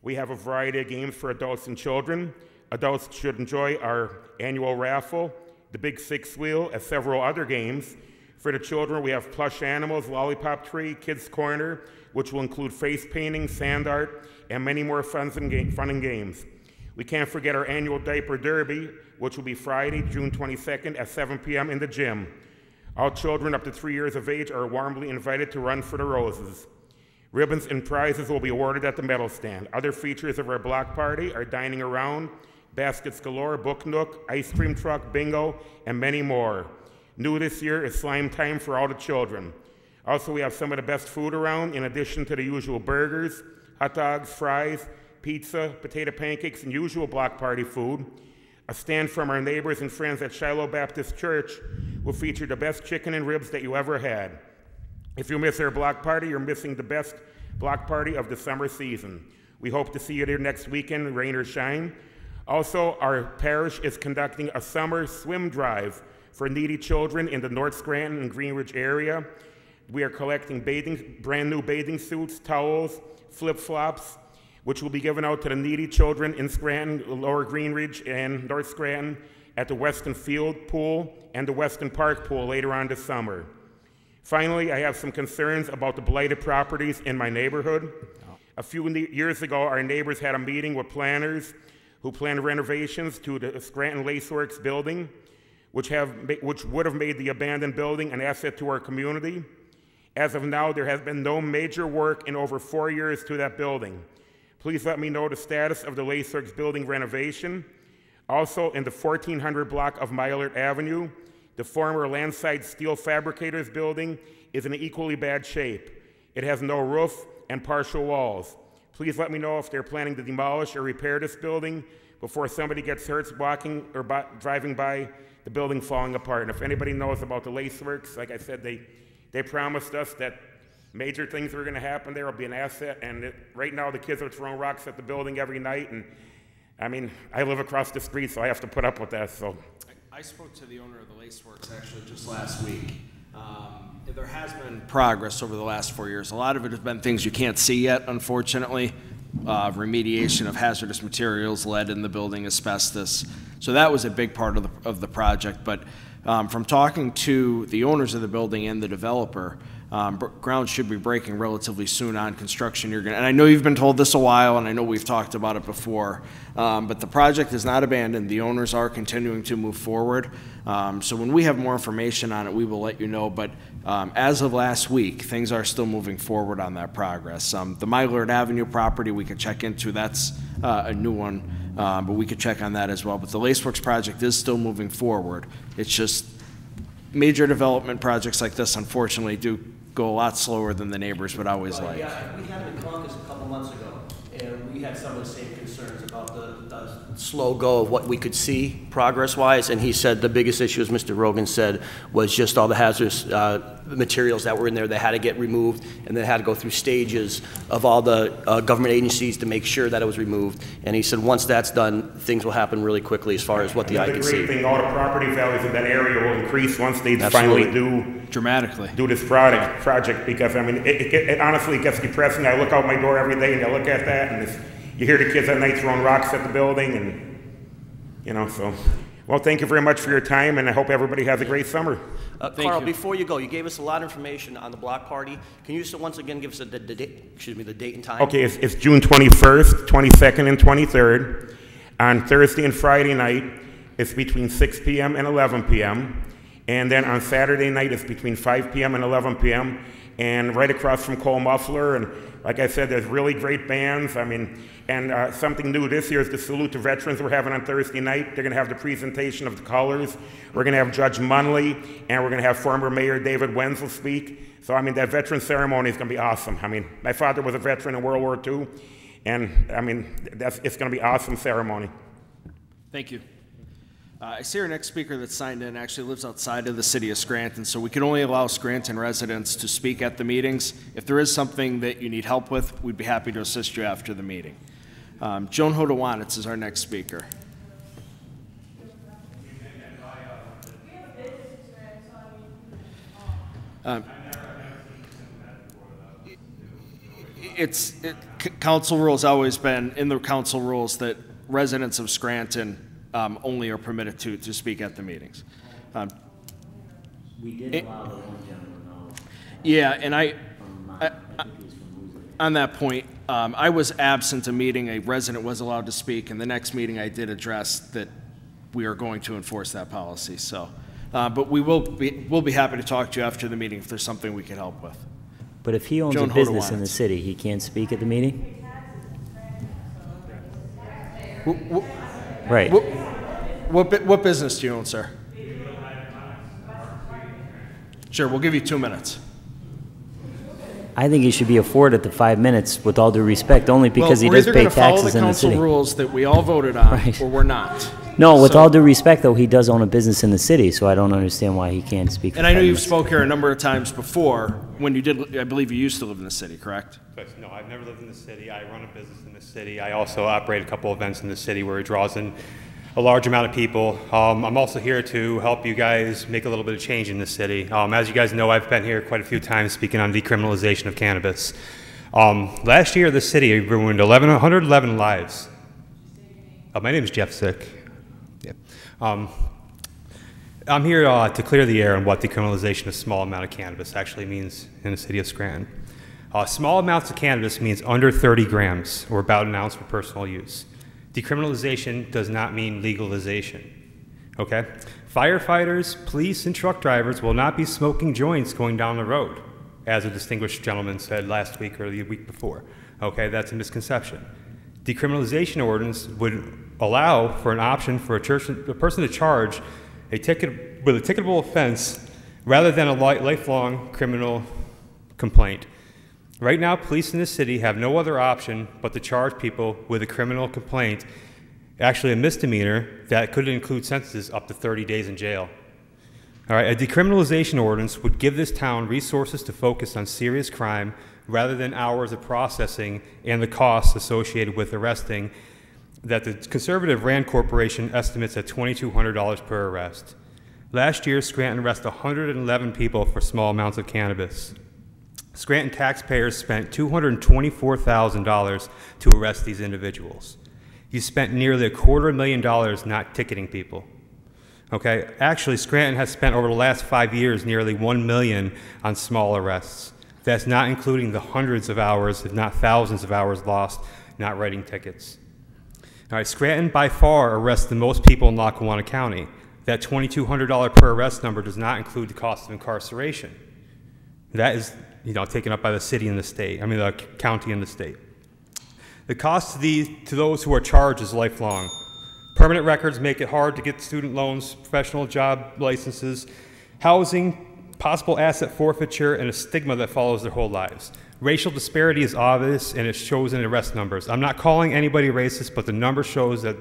We have a variety of games for adults and children. Adults should enjoy our annual raffle, the Big Six Wheel, and several other games. For the children, we have plush animals, lollipop tree, kids corner, which will include face painting, sand art, and many more fun and games. We can't forget our annual diaper derby, which will be Friday, June 22nd at 7 p.m. in the gym. All children up to 3 years of age are warmly invited to run for the roses. Ribbons and prizes will be awarded at the medal stand. Other features of our block party are dining around, baskets galore, book nook, ice cream truck, bingo, and many more. New this year is slime time for all the children. Also, we have some of the best food around, in addition to the usual burgers, hot dogs, fries, pizza, potato pancakes, and usual block party food. A stand from our neighbors and friends at Shiloh Baptist Church will feature the best chicken and ribs that you ever had. If you miss our block party, you're missing the best block party of the summer season. We hope to see you there next weekend, rain or shine. Also, our parish is conducting a summer swim drive for needy children in the North Scranton and Greenridge area. We are collecting brand new bathing suits, towels, flip-flops, which will be given out to the needy children in Scranton, Lower Greenridge, and North Scranton at the Weston Field Pool and the Weston Park Pool later on this summer. Finally, I have some concerns about the blighted properties in my neighborhood. A few years ago, our neighbors had a meeting with planners who planned renovations to the Scranton Laceworks building, which would have made the abandoned building an asset to our community. As of now, there has been no major work in over 4 years to that building. Please let me know the status of the Laceworks building renovation. Also, in the 1400 block of Mylert Avenue, the former Landside Steel Fabricators building is in equally bad shape. It has no roof, and partial walls. Please let me know if they're planning to demolish or repair this building before somebody gets hurt walking or driving by the building falling apart. And if anybody knows about the Lace Works, like I said, they promised us that major things were going to happen there. Will be an asset. And right now the kids are throwing rocks at the building every night. And I mean, I live across the street, so I have to put up with that. So I spoke to the owner of the Lace Works actually just last week. There has been progress over the last 4 years. A lot of it has been things you can't see yet, unfortunately. Remediation of hazardous materials, lead in the building, asbestos. So that was a big part of the project. But from talking to the owners of the building and the developer, ground should be breaking relatively soon on construction. And I know you've been told this a while, and I know we've talked about it before, but the project is not abandoned. The owners are continuing to move forward. So when we have more information on it, we will let you know. But as of last week, things are still moving forward on that progress. The Mylord Avenue property we could check into. That's a new one, but we could check on that as well. But the Laceworks project is still moving forward. It's just major development projects like this, unfortunately, do go a lot slower than the neighbors would always like. Yeah, we had it in Caucus a couple months ago, and we had some of the same concerns about the slow go of what we could see progress-wise, and he said the biggest issue, as Mr. Rogan said, was just all the hazardous materials that were in there that had to get removed, and then had to go through stages of all the government agencies to make sure that it was removed. And he said once that's done, things will happen really quickly as far as what the eye can see. The great thing, all the property values in that area will increase once they finally do this project, because I mean, it honestly gets depressing. I look out my door every day and I look at that, and you hear the kids at night throwing rocks at the building, and you know, so. Well, thank you very much for your time, and I hope everybody has a great summer. Carl, before you go, you gave us a lot of information on the block party. Can you once again give us the date and time? Okay, it's June 21st, 22nd, and 23rd. On Thursday and Friday night, it's between 6 p.m. and 11 p.m. And then on Saturday night, it's between 5 p.m. and 11 p.m. And right across from Cole Muffler, and like I said, there's really great bands. I mean, and something new this year is the Salute to Veterans we're having on Thursday night. They're going to have the presentation of the colors. We're going to have Judge Munley, and we're going to have former Mayor David Wenzel speak. So, I mean, that veteran ceremony is going to be awesome. I mean, my father was a veteran in World War II, and, I mean, it's going to be an awesome ceremony. Thank you. I see our next speaker that signed in actually lives outside of the city of Scranton, so we can only allow Scranton residents to speak at the meetings. If there is something that you need help with, we'd be happy to assist you after the meeting. Joan Hodawanitz is our next speaker. Council rules always been in the council rules that residents of Scranton only are permitted to speak at the meetings. We did allow the one gentleman, though. Yeah, and on that point, I was absent a meeting. A resident was allowed to speak, and the next meeting I did address that we are going to enforce that policy. So, but we'll be happy to talk to you after the meeting if there's something we can help with. But if he owns a business in the city, he can't speak at the meeting? Right. What business do you own, sir? Sure, we'll give you 2 minutes. I think he should be afforded the 5 minutes, with all due respect, only because he does pay taxes in the city. We're either going to follow the council rules that we all voted on, right, or we're not. No, with all due respect, though, he does own a business in the city, so I don't understand why he can't speak. And I know you've spoke here a number of times before. When you did, I believe you used to live in the city, correct? No, I've never lived in the city. I run a business in the city. I also operate a couple events in the city where it draws in a large amount of people. I'm also here to help you guys make a little bit of change in the city. As you guys know, I've been here quite a few times speaking on decriminalization of cannabis. Last year, the city ruined 111 lives. My name is Jeff Sick. Yeah. I'm here to clear the air on what decriminalization of small amount of cannabis actually means in the city of Scranton. Small amounts of cannabis means under 30 grams, or about an ounce for personal use. Decriminalization does not mean legalization, okay? Firefighters, police, and truck drivers will not be smoking joints going down the road, as a distinguished gentleman said last week or the week before, okay? That's a misconception. Decriminalization ordinance would allow for an option for a person to charge a ticket with a ticketable offense rather than a lifelong criminal complaint. Right now, police in the city have no other option but to charge people with a criminal complaint, actually a misdemeanor, that could include sentences up to 30 days in jail. All right, a decriminalization ordinance would give this town resources to focus on serious crime rather than hours of processing and the costs associated with arresting that the conservative Rand Corporation estimates at $2,200 per arrest. Last year, Scranton arrested 111 people for small amounts of cannabis. Scranton taxpayers spent $224,000 to arrest these individuals. You spent nearly $250,000 not ticketing people. Okay, actually, Scranton has spent over the last 5 years nearly $1 million on small arrests. That's not including the hundreds of hours, if not thousands of hours lost not writing tickets. All right, Scranton by far arrests the most people in Lackawanna County. That $2,200 per arrest number does not include the cost of incarceration. That is, taken up by the city and the state. I mean, the county and the state. The cost to those who are charged is lifelong. Permanent records make it hard to get student loans, professional job licenses, housing, possible asset forfeiture, and a stigma that follows their whole lives. Racial disparity is obvious, and it shows in arrest numbers. I'm not calling anybody racist, but the number shows that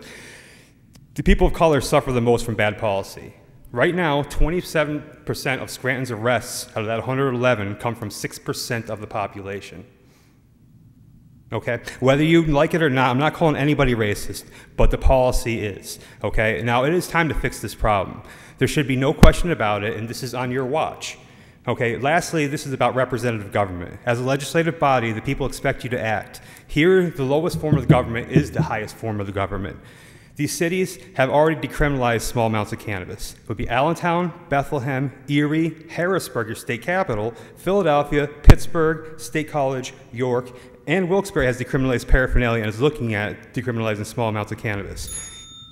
the people of color suffer the most from bad policy. Right now, 27% of Scranton's arrests out of that 111 come from 6% of the population. Okay? Whether you like it or not, I'm not calling anybody racist, but the policy is. Okay? Now, it is time to fix this problem. There should be no question about it, and this is on your watch. Okay, lastly, this is about representative government. As a legislative body, the people expect you to act. Here, the lowest form of the government is the highest form of the government. These cities have already decriminalized small amounts of cannabis. It would be Allentown, Bethlehem, Erie, Harrisburg, your state capital, Philadelphia, Pittsburgh, State College, York, and Wilkes-Barre has decriminalized paraphernalia and is looking at decriminalizing small amounts of cannabis.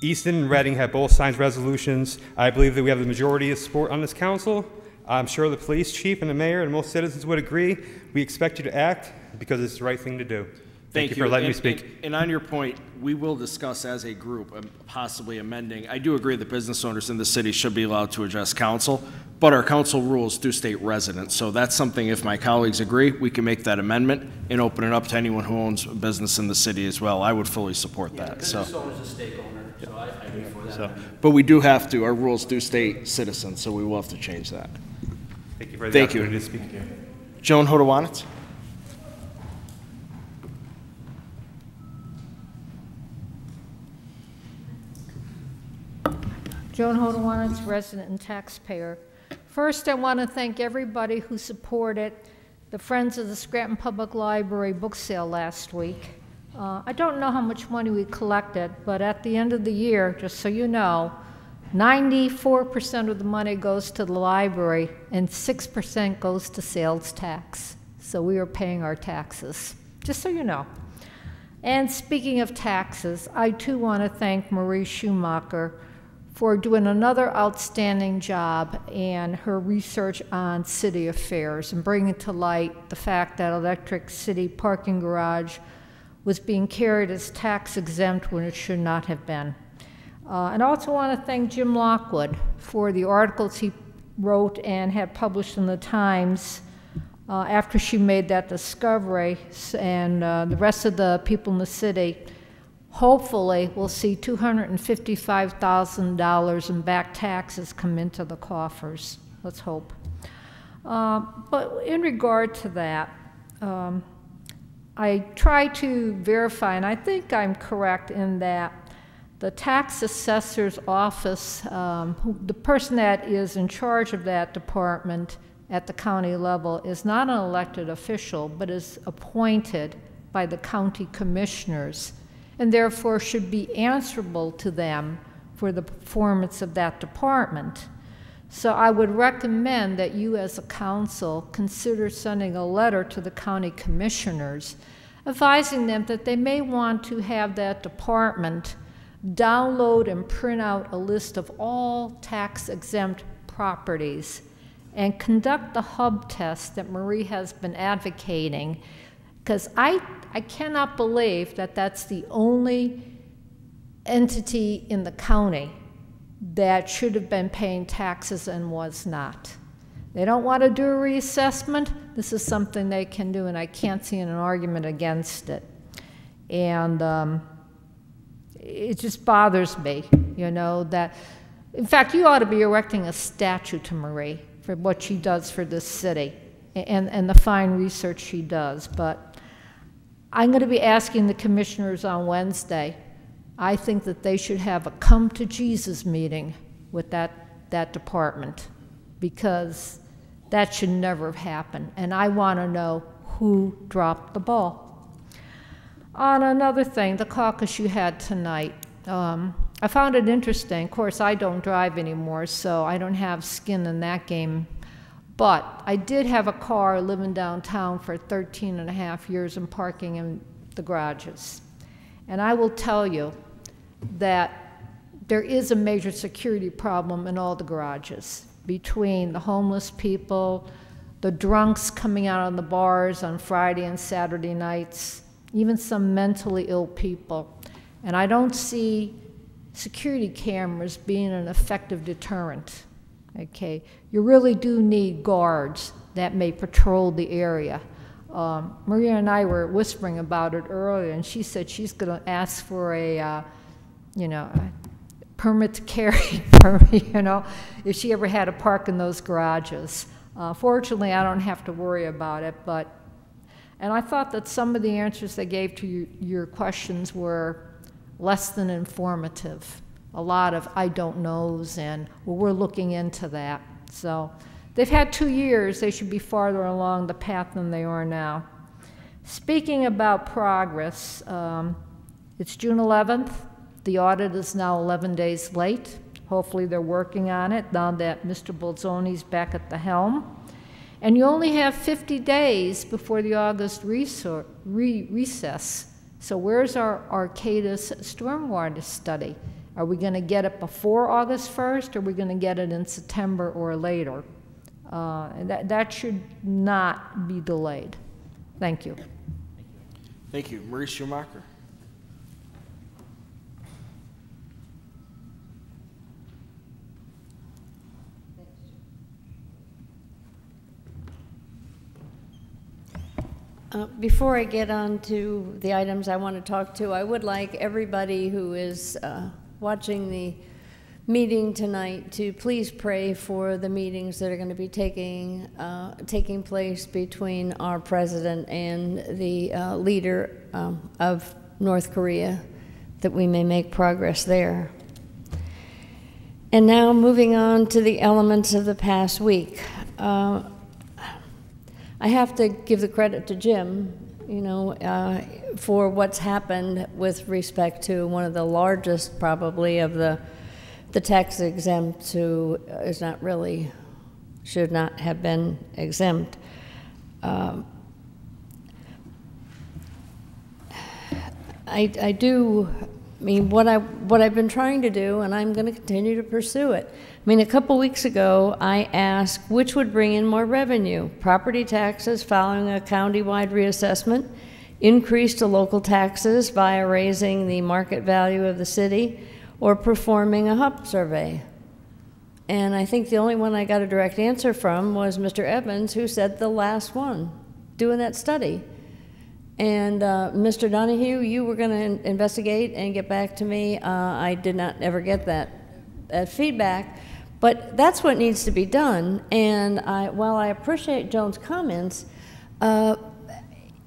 Easton and Reading have both signed resolutions. I believe that we have the majority of support on this council. I'm sure the police chief and the mayor and most citizens would agree. We expect you to act because it's the right thing to do. Thank you for letting me speak. And on your point, we will discuss as a group possibly amending. I do agree that business owners in the city should be allowed to address council, but our council rules do state residents. So that's something, if my colleagues agree, we can make that amendment and open it up to anyone who owns a business in the city as well. I would fully support that. Business owner's a stake owner, so I'd be for that. But we do have to, our rules do state citizens, so we will have to change that. Thank you for the opportunity to speak. Joan Hodowanitz. Joan Hodowanitz, resident and taxpayer. First, I want to thank everybody who supported the Friends of the Scranton Public Library book sale last week. I don't know how much money we collected, but at the end of the year, just so you know, 94% of the money goes to the library and 6% goes to sales tax. So we are paying our taxes, just so you know. And speaking of taxes, I too want to thank Marie Schumacher for doing another outstanding job and her research on city affairs and bringing to light the fact that Electric City Parking Garage was being carried as tax exempt when it should not have been. And I also want to thank Jim Lockwood for the articles he wrote and had published in the Times after she made that discovery, and the rest of the people in the city hopefully will see $255,000 in back taxes come into the coffers. Let's hope. But in regard to that, I try to verify, and I think I'm correct in that the tax assessor's office, the person that is in charge of that department at the county level is not an elected official, but is appointed by the county commissioners, and therefore should be answerable to them for the performance of that department. So I would recommend that you as a council consider sending a letter to the county commissioners advising them that they may want to have that department download and print out a list of all tax-exempt properties and conduct the hub test that Marie has been advocating, because I cannot believe that that's the only entity in the county that should have been paying taxes and was not. They don't want to do a reassessment. this is something they can do, and I can't see an argument against it. And it just bothers me, you know, that, in fact, you ought to be erecting a statue to Marie for what she does for this city and the fine research she does. But I'm going to be asking the commissioners on Wednesday. I think that they should have a come to Jesus meeting with that department, because that should never have happened. And I want to know who dropped the ball. On another thing, the caucus you had tonight, I found it interesting. Of course, I don't drive anymore, so I don't have skin in that game. But I did have a car living downtown for 13 and a half years and parking in the garages. And I will tell you that there is a major security problem in all the garages, between the homeless people, the drunks coming out on the bars on Friday and Saturday nights, even some mentally ill people. And I don't see security cameras being an effective deterrent. Okay, you really do need guards that may patrol the area. Maria and I were whispering about it earlier, and she said she's going to ask for a, you know, a permit to carry, you know, if she ever had to park in those garages. Fortunately, I don't have to worry about it, but, and I thought that some of the answers they gave to your questions were less than informative. A lot of I don't knows, and well, we're looking into that. So they've had 2 years. They should be farther along the path than they are now. Speaking about progress, it's June 11th. The audit is now 11 days late. Hopefully they're working on it now that Mr. Bolzoni's back at the helm. And you only have 50 days before the August recess. So where's our Arcadis stormwater study? Are we going to get it before August 1st, or are we going to get it in September or later? That should not be delayed. Thank you. Thank you. Maurice Schumacher. Before I get on to the items I want to talk to, I would like everybody who is watching the meeting tonight to please pray for the meetings that are going to be taking place between our president and the leader of North Korea, that we may make progress there. And now moving on to the elements of the past week. I have to give the credit to Jim, you know, for what's happened with respect to one of the largest, probably, of the tax exempt who is not really, should not have been exempt. I do, I mean, what I've been trying to do, and I'm going to continue to pursue it. I mean, a couple weeks ago, I asked which would bring in more revenue: property taxes following a county-wide reassessment, increase to local taxes via raising the market value of the city, or performing a HUP survey. And I think the only one I got a direct answer from was Mr. Evans, who said the last one, doing that study. And Mr. Donahue, you were going to investigate and get back to me. I did not ever get that feedback. But that's what needs to be done. And while I appreciate Joan's comments,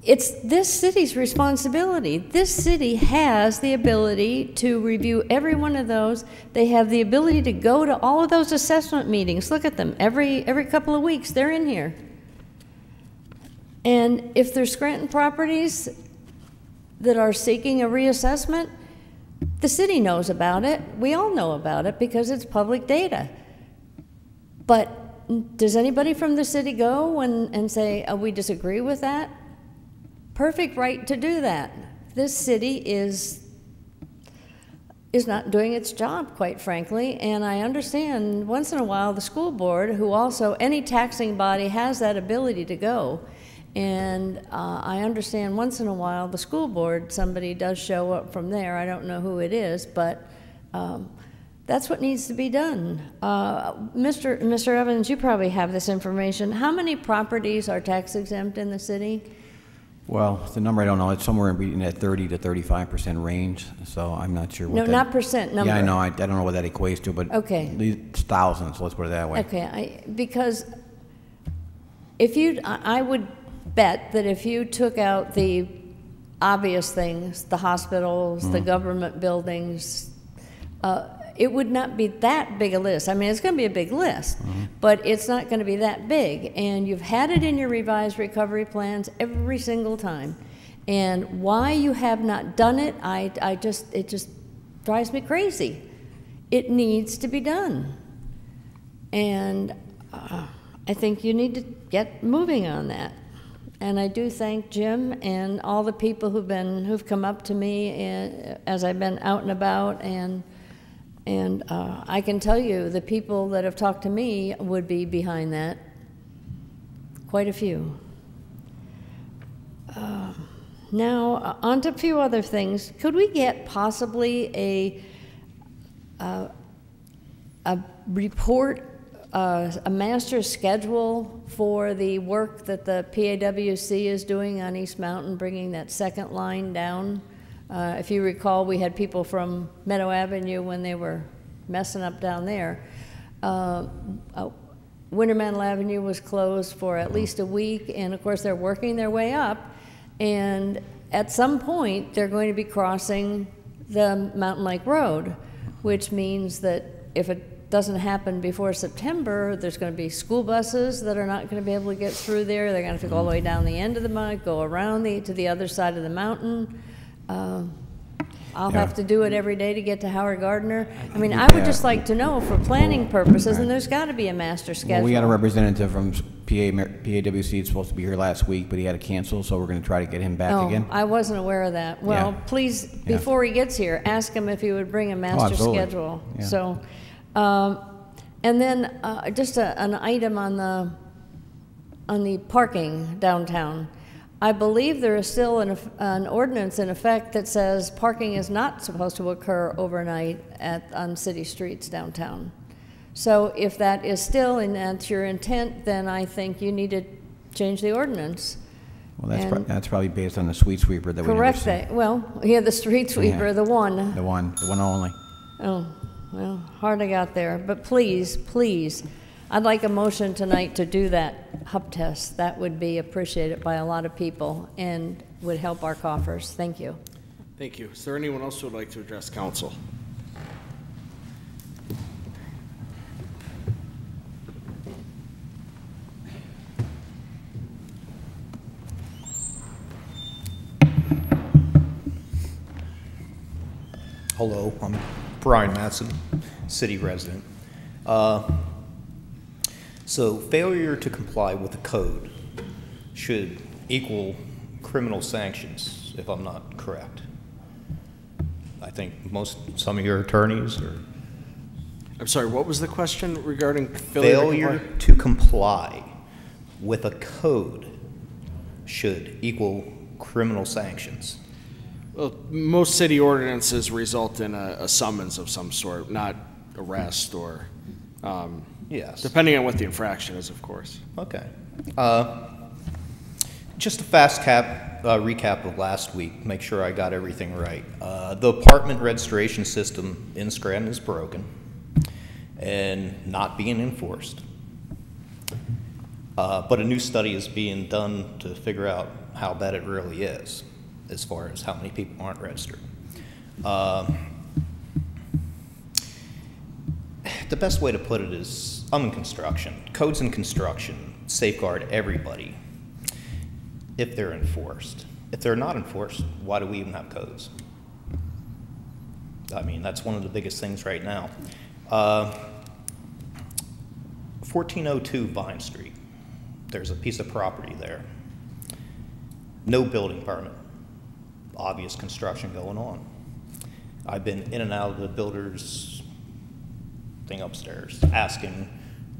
it's this city's responsibility. This city has the ability to review every one of those. They have the ability to go to all of those assessment meetings. Look at them. Every couple of weeks, they're in here. And if there's Scranton properties that are seeking a reassessment, the city knows about it. We all know about it because it's public data. But does anybody from the city go and say, oh, we disagree with that? Perfect right to do that. This city is not doing its job, quite frankly, and I understand once in a while the school board, who also, any taxing body has that ability to go, and I understand once in a while the school board, somebody does show up from there. I don't know who it is, but That's what needs to be done. Mr. Evans, you probably have this information. How many properties are tax exempt in the city? Well, the number I don't know. It's somewhere in that 30 to 35% range. So I'm not sure. No, not percent number. Yeah, I know. I don't know what that equates to, but okay, it's thousands. Let's put it that way. Okay, because if you, I would bet that if you took out the obvious things, the hospitals, the government buildings, it would not be that big a list. I mean, it's going to be a big list, but it's not going to be that big. And you've had it in your revised recovery plans every single time. And why you have not done it, it just drives me crazy. It needs to be done. And I think you need to get moving on that. And I do thank Jim and all the people who've come up to me as I've been out and about, and I can tell you the people that have talked to me would be behind that. Quite a few. Now, on to a few other things. Could we get possibly a report, a master schedule for the work that the PAWC is doing on East Mountain, bringing that second line down? If you recall, we had people from Meadow Avenue when they were messing up down there. Wintermantle Avenue was closed for at least a week, and of course they're working their way up, and at some point they're going to be crossing the Mountain Lake Road, which means that if it doesn't happen before September, there's going to be school buses that are not going to be able to get through there. They're going to have to go all the way down the end of the mountain, go around to the other side of the mountain. I'll have to do it every day to get to Howard Gardner. I mean, I would just like to know for planning purposes, and there's got to be a master schedule. Well, we got a representative from PAWC. It's supposed to be here last week, but he had to cancel, so we're going to try to get him back again. I wasn't aware of that. Well, please, before he gets here, ask him if he would bring a master schedule. Yeah. So, and then just an item on the parking downtown. I believe there is still an ordinance in effect that says parking is not supposed to occur overnight on city streets downtown. So if that is still and that's your intent, then I think you need to change the ordinance. Well, that's probably based on the street sweeper that we never see. Correct. Well, yeah, the street sweeper, the one. The one only. Oh, well, hard I got there. But please, please, I'd like a motion tonight to do that hub test. That would be appreciated by a lot of people and would help our coffers. Thank you. Thank you. Is there anyone else who would like to address council? Hello, I'm Brian Matson, city resident. So failure to comply with the code should equal criminal sanctions, if I'm not correct. I think some of your attorneys are... I'm sorry, what was the question regarding failure to comply with a code should equal criminal sanctions? Well, most city ordinances result in a summons of some sort, not arrest or... yes. Depending on what the infraction is, of course. Okay. Just a fast recap of last week, make sure I got everything right. The apartment registration system in Scranton is broken and not being enforced. But a new study is being done to figure out how bad it really is, as far as how many people aren't registered. The best way to put it is, I'm in construction. Codes in construction safeguard everybody if they're enforced. If they're not enforced, why do we even have codes? I mean, that's one of the biggest things right now. 1402 Vine Street. There's a piece of property there. No building permit. Obvious construction going on. I've been in and out of the builder's thing upstairs asking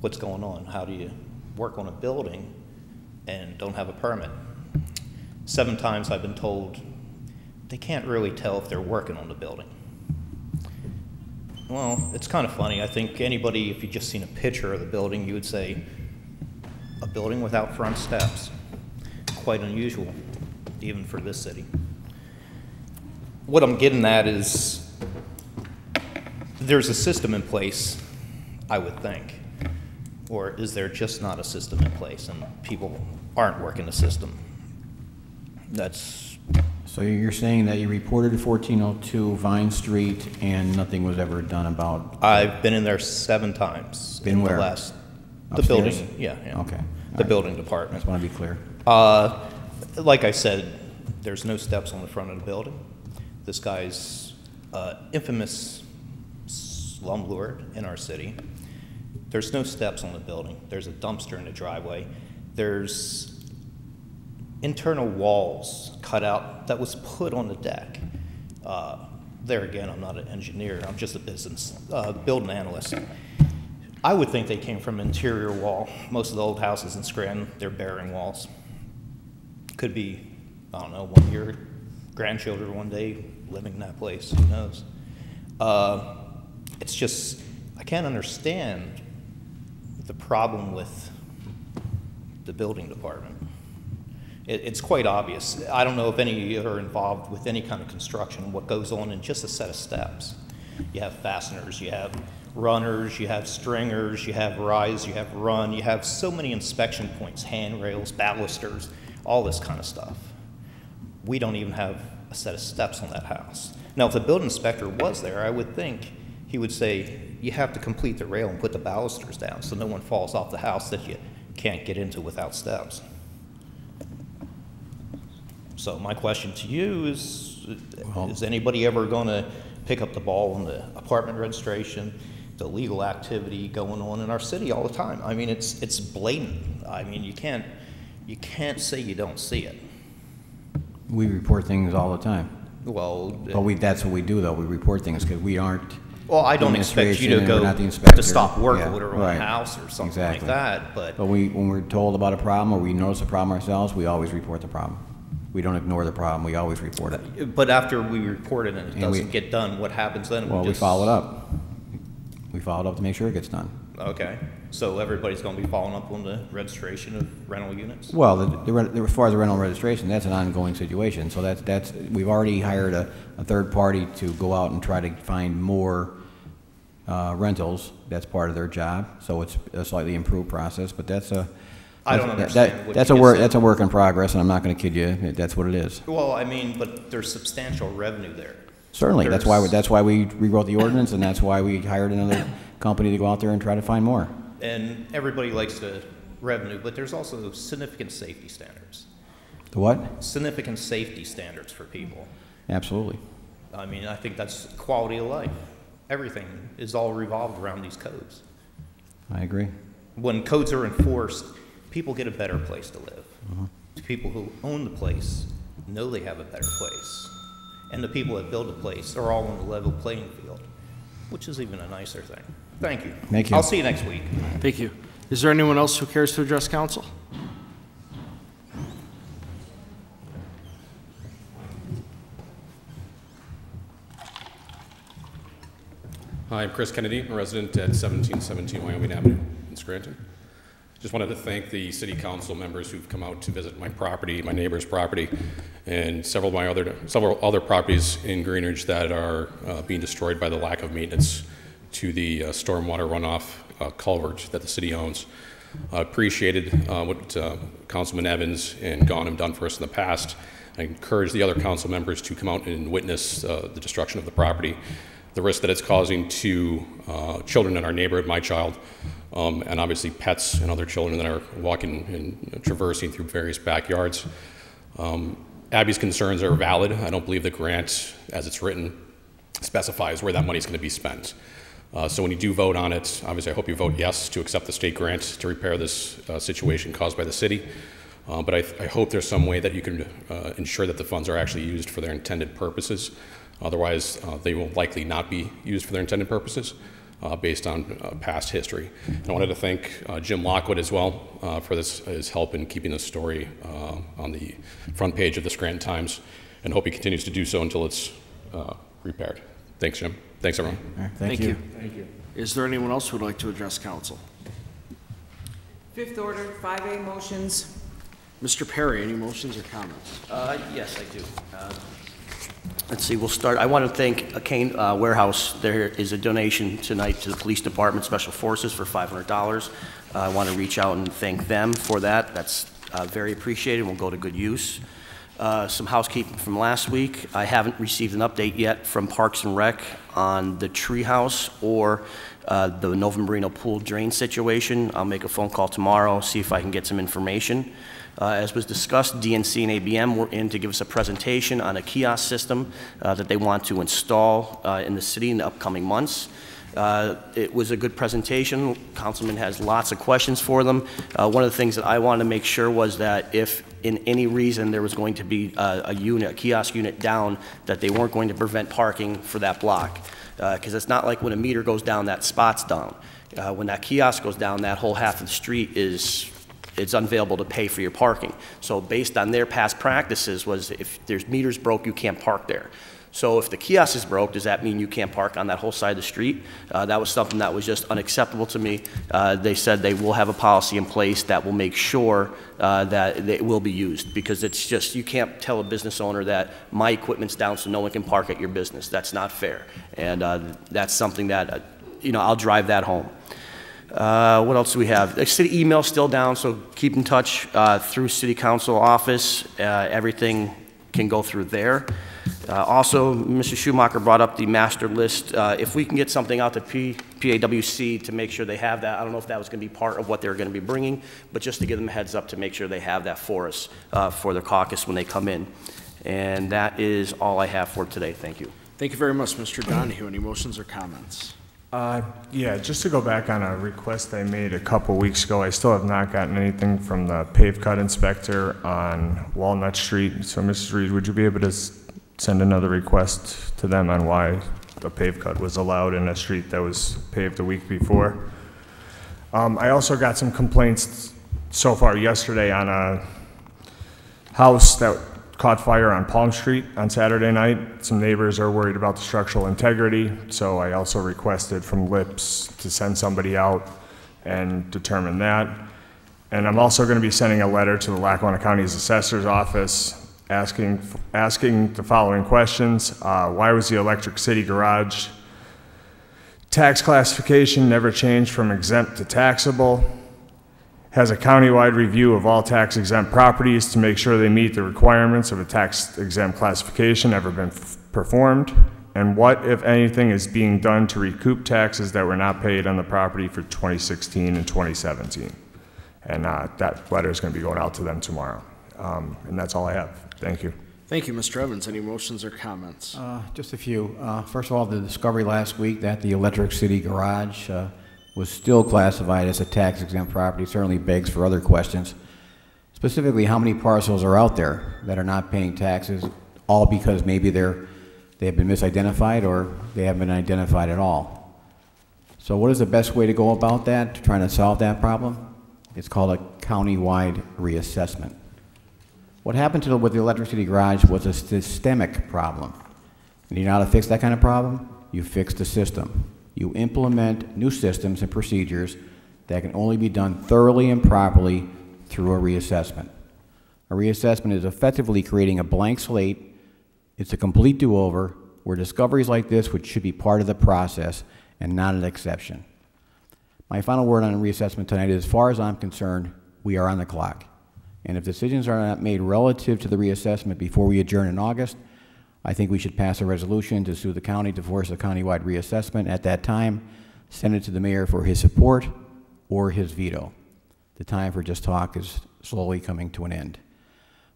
what's going on. How do you work on a building and don't have a permit? 7 times I've been told they can't really tell if they're working on the building. Well, it's kind of funny. I think anybody, if you just seen a picture of the building, you would say, a building without front steps. Quite unusual, even for this city. What I'm getting at is there's a system in place, I would think. Or is there just not a system in place and people aren't working the system? That's... So you're saying that you reported 1402 Vine Street and nothing was ever done about? I've been in there 7 times. Been where? The Upstairs? building, yeah. Okay. The building department. Just want to be clear. Like I said, there's no steps on the front of the building. This guy's infamous slumlord in our city. There's no steps on the building. There's a dumpster in the driveway. There's internal walls cut out that was put on the deck. There again, I'm not an engineer. I'm just a business building analyst. I would think they came from interior wall. Most of the old houses in Scranton, they're bearing walls. Could be, I don't know, one of your grandchildren one day living in that place. Who knows? It's just, I can't understand the problem with the building department. It's quite obvious. I don't know if any of you are involved with any kind of construction, what goes on in just a set of steps. You have fasteners, you have runners, you have stringers, you have rise, you have run, you have so many inspection points, handrails, balusters, all this kind of stuff. We don't even have a set of steps on that house. Now, if the building inspector was there, I would think he would say, you have to complete the rail and put the balusters down so no one falls off the house that you can't get into without steps. So my question to you is anybody ever going to pick up the ball on the apartment registration, the legal activity going on in our city all the time? I mean, it's blatant. I mean, you can't say you don't see it. We report things all the time. Well, but that's what we do, though. We report things because we aren't. Well, I don't expect you to go to stop work order on a house or something like that. But when we're told about a problem or we notice a problem ourselves, we always report the problem. We don't ignore the problem. We always report it. But after we report it and it doesn't get done, what happens then? Well, we follow it up. We follow it up to make sure it gets done. Okay. So everybody's going to be following up on the registration of rental units? Well, as far as the rental registration, that's an ongoing situation. So we've already hired a third party to go out and try to find more rentals. That's part of their job. So it's a slightly improved process, but that's a... I don't understand. That's a work in progress, and I'm not going to kid you. That's what it is. Well, I mean, but there's substantial revenue there. Certainly, that's why we rewrote the ordinance, and that's why we hired another company to go out there and try to find more. And everybody likes the revenue, but there's also significant safety standards. The what? Significant safety standards for people. Absolutely. I mean, I think that's quality of life. Everything is all revolved around these codes. I agree. When codes are enforced, people get a better place to live. The people who own the place know they have a better place. And the people that build the place are all on the level playing field, which is even a nicer thing. Thank you. Thank you. I'll see you next week. Thank you. Is there anyone else who cares to address council? Hi, I'm Chris Kennedy, a resident at 1717 Wyoming Avenue in Scranton. Just wanted to thank the city council members who've come out to visit my property, my neighbor's property, and several other properties in Greenridge that are being destroyed by the lack of maintenance to the stormwater runoff culvert that the city owns. Appreciated what Councilman Evans and Gahn have done for us in the past. I encourage the other council members to come out and witness the destruction of the property, the risk that it's causing to children in our neighborhood, my child, and obviously pets and other children that are walking and traversing through various backyards. Abby's concerns are valid. I don't believe the grant, as it's written, specifies where that money is going to be spent. So when you do vote on it, obviously I hope you vote yes to accept the state grant to repair this situation caused by the city. But I hope there's some way that you can ensure that the funds are actually used for their intended purposes. Otherwise, they will likely not be used for their intended purposes based on past history. And I wanted to thank Jim Lockwood as well for his help in keeping this story on the front page of the Scranton Times, and hope he continues to do so until it's repaired. Thanks, Jim. Thanks, everyone. All right, thank you. Thank you. Is there anyone else who would like to address council? Fifth order, 5A motions. Mr. Perry, any motions or comments? Yes, I do. Let's see, we'll start. I want to thank Kane Warehouse. There is a donation tonight to the Police Department Special Forces for $500. I want to reach out and thank them for that. That's very appreciated and will go to good use. Some housekeeping from last week. I haven't received an update yet from Parks and Rec on the treehouse or the Nova Marino pool drain situation. I'll make a phone call tomorrow, see if I can get some information. As was discussed, DNC and ABM were in to give us a presentation on a kiosk system that they want to install in the city in the upcoming months. It was a good presentation. Councilman has lots of questions for them. One of the things that I wanted to make sure was that if in any reason there was going to be a kiosk unit down, that they weren't going to prevent parking for that block. Because it's not like when a meter goes down, that spot's down. When that kiosk goes down, that whole half of the street it's unavailable to pay for your parking. So based on their past practices was if there's meters broke, you can't park there. So if the kiosk is broke, does that mean you can't park on that whole side of the street? That was something that was just unacceptable to me. They said they will have a policy in place that will make sure that it will be used, because it's just, you can't tell a business owner that my equipment's down so no one can park at your business. That's not fair. And that's something that, I'll drive that home. What else do we have? The city email's still down, so keep in touch through city council office. Everything can go through there. Also, Mr. Schumacher brought up the master list. If we can get something out to PAWC to make sure they have that, I don't know if that was going to be part of what they're going to be bringing, but just to give them a heads up to make sure they have that for us for their caucus when they come in. And that is all I have for today. Thank you. Thank you very much, Mr. Donahue. Any motions or comments? Yeah, just to go back on a request I made a couple weeks ago, I still have not gotten anything from the pave cut inspector on Walnut Street. So, Mrs. Reed, would you be able to send another request to them on why the pave cut was allowed in a street that was paved the week before? I also got some complaints so far yesterday on a house that caught fire on Palm Street on Saturday night. Some neighbors are worried about the structural integrity, so I also requested from LIPS to send somebody out and determine that. And I'm also going to be sending a letter to the Lackawanna County's Assessor's Office asking the following questions. Why was the Electric City Garage tax classification never changed from exempt to taxable? Has a countywide review of all tax-exempt properties to make sure they meet the requirements of a tax-exempt classification ever been performed? And what, if anything, is being done to recoup taxes that were not paid on the property for 2016 and 2017? And that letter is going to be going out to them tomorrow. And that's all I have. Thank you. Thank you, Mr. Evans. Any motions or comments? Just a few. First of all, the discovery last week that the Electric City Garage was still classified as a tax-exempt property certainly begs for other questions. Specifically, how many parcels are out there that are not paying taxes, all because maybe they have been misidentified or they haven't been identified at all? So what is the best way to go about that, to trying to solve that problem? It's called a county-wide reassessment. What happened with the Electric City Garage was a systemic problem. And you know how to fix that kind of problem? You fix the system. You implement new systems and procedures that can only be done thoroughly and properly through a reassessment. A reassessment is effectively creating a blank slate. It's a complete do-over where discoveries like this, which should be part of the process and not an exception. My final word on reassessment tonight is, as far as I'm concerned, we are on the clock. And if decisions are not made relative to the reassessment before we adjourn in August, I think we should pass a resolution to sue the county to force a countywide reassessment. At that time, send it to the mayor for his support or his veto. The time for just talk is slowly coming to an end.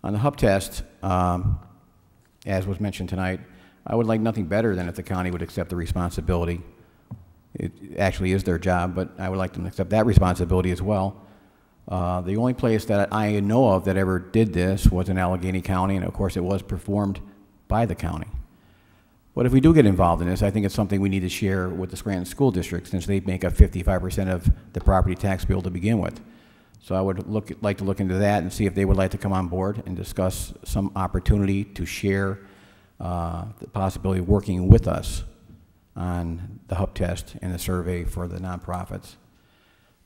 On the hub test, as was mentioned tonight, I would like nothing better than if the county would accept the responsibility. It actually is their job, but I would like them to accept that responsibility as well. The only place that I know of that ever did this was in Allegheny County, and of course it was performed by the county. But if we do get involved in this, I think it's something we need to share with the Scranton School District, since they make up 55% of the property tax bill to begin with. So I would like to look into that and see if they would like to come on board and discuss some opportunity to share the possibility of working with us on the hub test and the survey for the nonprofits.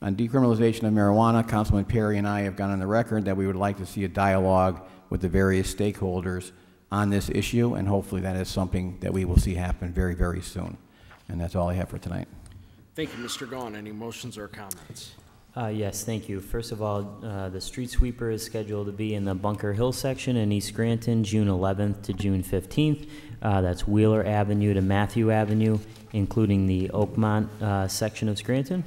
On decriminalization of marijuana, Councilman Perry and I have gone on the record that we would like to see a dialogue with the various stakeholders on this issue, and hopefully that is something that we will see happen very, very soon. And that's all I have for tonight. Thank you, Mr. Gahn. Any motions or comments? Yes, thank you. First of all, the street sweeper is scheduled to be in the Bunker Hill section in East Scranton, June 11th to June 15th. That's Wheeler Avenue to Matthew Avenue, including the Oakmont section of Scranton.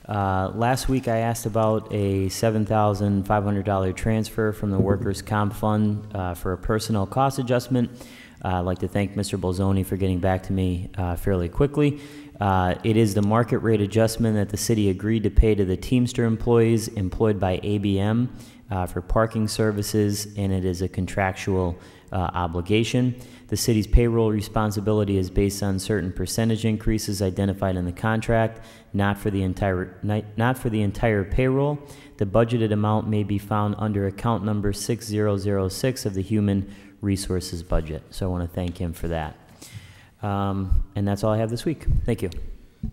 Last week I asked about a $7,500 transfer from the Workers' Comp Fund for a personnel cost adjustment. I'd like to thank Mr. Bolzoni for getting back to me fairly quickly. It is the market rate adjustment that the city agreed to pay to the Teamster employees employed by ABM for parking services, and it is a contractual obligation. The city's payroll responsibility is based on certain percentage increases identified in the contract, not for the entire payroll. The budgeted amount may be found under account number 6006 of the Human Resources budget. So I want to thank him for that. And that's all I have this week. Thank you.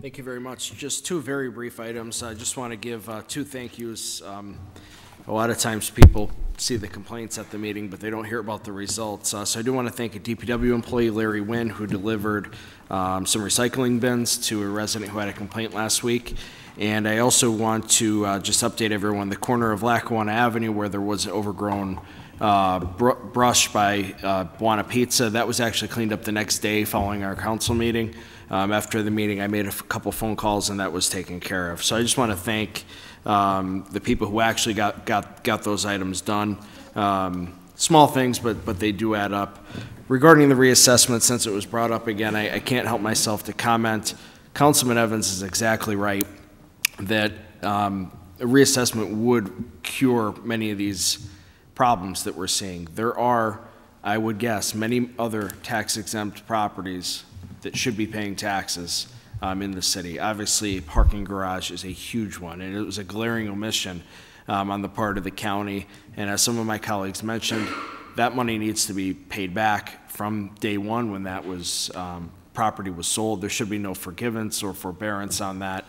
Thank you very much. Just two very brief items. I just want to give two thank yous. A lot of times people see the complaints at the meeting, but they don't hear about the results. So I do want to thank a DPW employee, Larry Wynn, who delivered some recycling bins to a resident who had a complaint last week. And I also want to just update everyone, the corner of Lackawanna Avenue where there was overgrown brush by Buona Pizza, that was actually cleaned up the next day following our council meeting. After the meeting, I made a couple phone calls and that was taken care of. So I just want to thank the people who actually got those items done. Small things, but they do add up. Regarding the reassessment, since it was brought up again, I can't help myself to comment. Councilman Evans is exactly right that a reassessment would cure many of these problems that we're seeing. There are, I would guess, many other tax-exempt properties that should be paying taxes in the city. Obviously, parking garage is a huge one, and it was a glaring omission on the part of the county. And as some of my colleagues mentioned, that money needs to be paid back from day one when that was property was sold. There should be no forgiveness or forbearance on that.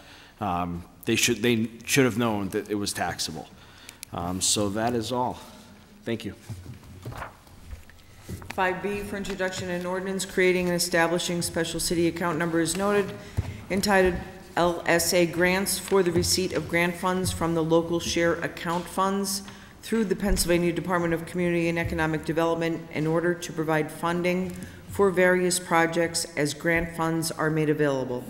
They should have known that it was taxable. So that is all. Thank you. 5B for introduction and ordinance creating and establishing special city account number is noted, entitled LSA Grants for the receipt of grant funds from the local share account funds through the Pennsylvania Department of Community and Economic Development in order to provide funding for various projects as grant funds are made available.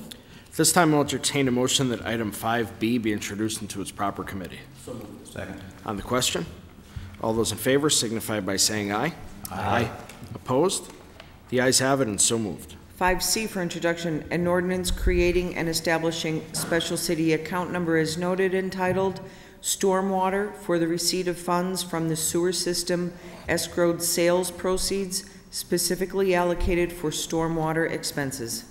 This time I'll entertain a motion that item 5B be introduced into its proper committee. So moved. Second. On the question? All those in favor signify by saying aye. Aye. Opposed? The ayes have it and so moved. 5C for introduction, an ordinance creating and establishing special city account number is noted, entitled Stormwater for the receipt of funds from the sewer system escrowed sales proceeds specifically allocated for stormwater expenses.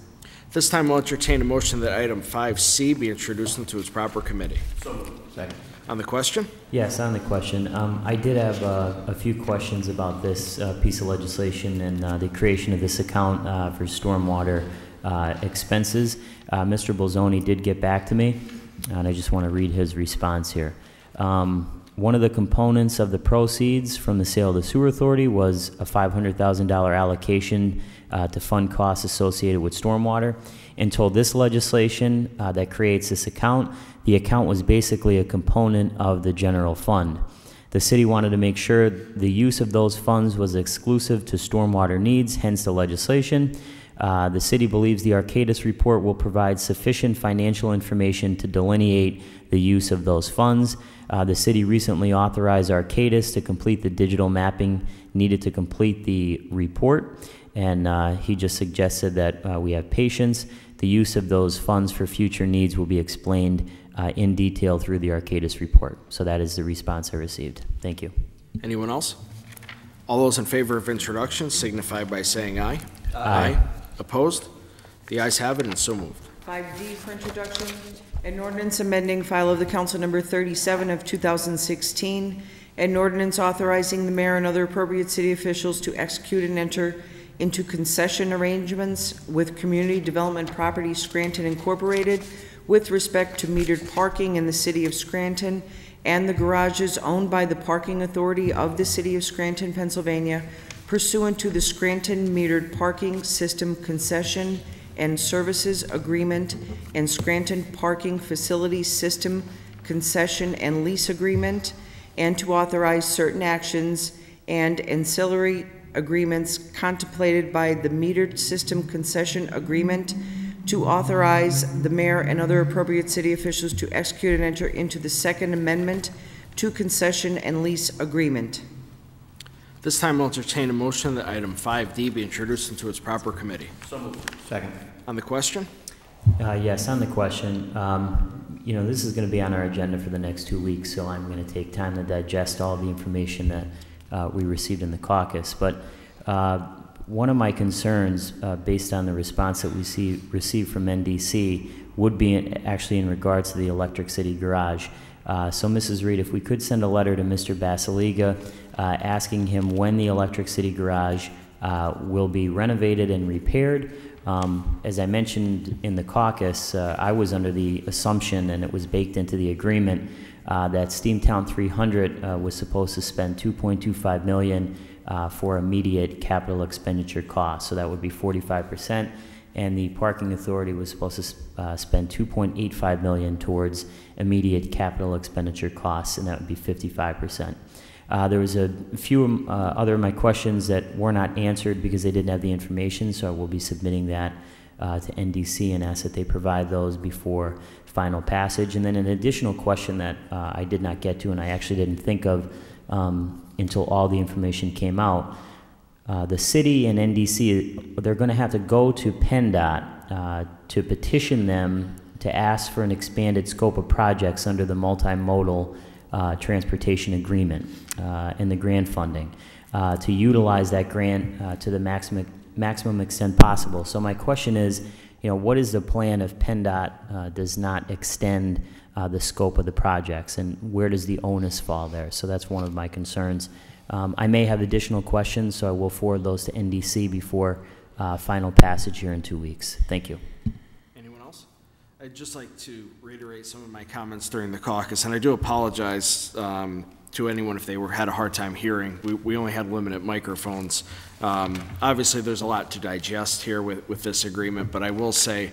This time I'll entertain a motion that item 5C be introduced into its proper committee. So moved. Second. On the question? Yes, on the question. I did have a few questions about this piece of legislation and the creation of this account for stormwater expenses. Mr. Bolzoni did get back to me, and I just want to read his response here. One of the components of the proceeds from the sale of the sewer authority was a $500,000 allocation to fund costs associated with stormwater. Until this legislation that creates this account, the account was basically a component of the general fund. The city wanted to make sure the use of those funds was exclusive to stormwater needs, hence the legislation. The city believes the Arcadis report will provide sufficient financial information to delineate the use of those funds. The city recently authorized Arcadis to complete the digital mapping needed to complete the report, and he just suggested that we have patience. The use of those funds for future needs will be explained in detail through the Arcadis report. So that is the response I received. Thank you. Anyone else? All those in favor of introduction signify by saying aye. Aye. Opposed? The ayes have it and so moved. 5D for introduction, an ordinance amending file of the council number 37 of 2016, an ordinance authorizing the mayor and other appropriate city officials to execute and enter into concession arrangements with Community Development Properties Scranton Incorporated with respect to metered parking in the city of Scranton and the garages owned by the Parking Authority of the city of Scranton, Pennsylvania, pursuant to the Scranton Metered Parking System Concession and Services Agreement and Scranton Parking Facility System Concession and Lease Agreement, and to authorize certain actions and ancillary agreements contemplated by the Metered System Concession Agreement, to authorize the mayor and other appropriate city officials to execute and enter into the Second Amendment to Concession and Lease Agreement. This time I'll entertain a motion that item 5D be introduced into its proper committee. So moved. Second. On the question? Yes, on the question, you know, this is going to be on our agenda for the next 2 weeks, so I'm going to take time to digest all the information that we received in the caucus. But one of my concerns, based on the response that we received from NDC, would be actually in regards to the Electric City Garage. So, Mrs. Reed, if we could send a letter to Mr. Basiliga asking him when the Electric City Garage will be renovated and repaired. As I mentioned in the caucus, I was under the assumption, and it was baked into the agreement, that Steamtown 300 was supposed to spend $2.25 million for immediate capital expenditure costs. So that would be 45%, and the Parking Authority was supposed to spend $2.85 million towards immediate capital expenditure costs, and that would be 55%. There was a few other of my questions that were not answered because they didn't have the information, so I will be submitting that to NDC and ask that they provide those before final passage. And then an additional question that I did not get to and I actually didn't think of until all the information came out. The city and NDC, they're going to have to go to PennDOT to petition them to ask for an expanded scope of projects under the multimodal transportation agreement and the grant funding to utilize that grant to the maximum extent possible. So my question is, you know, what is the plan if PennDOT does not extend the scope of the projects, and where does the onus fall there? So that's one of my concerns. I may have additional questions, so I will forward those to NDC before final passage here in 2 weeks. Thank you. Anyone else? I'd just like to reiterate some of my comments during the caucus, and I do apologize to anyone if they had a hard time hearing. We only had limited microphones. Obviously, there's a lot to digest here with this agreement, but I will say,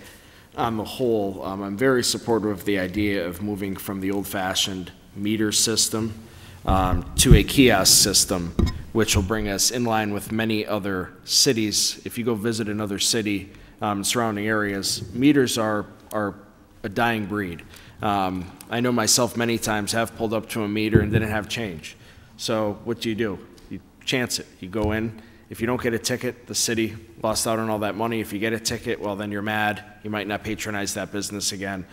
on the whole, I'm very supportive of the idea of moving from the old-fashioned meter system to a kiosk system, which will bring us in line with many other cities. If you go visit another city, surrounding areas, meters are a dying breed. I know myself many times have pulled up to a meter and didn't have change. So what do? You chance it. You go in. If you don't get a ticket, the city lost out on all that money. If you get a ticket, well, then you're mad. You might not patronize that business again.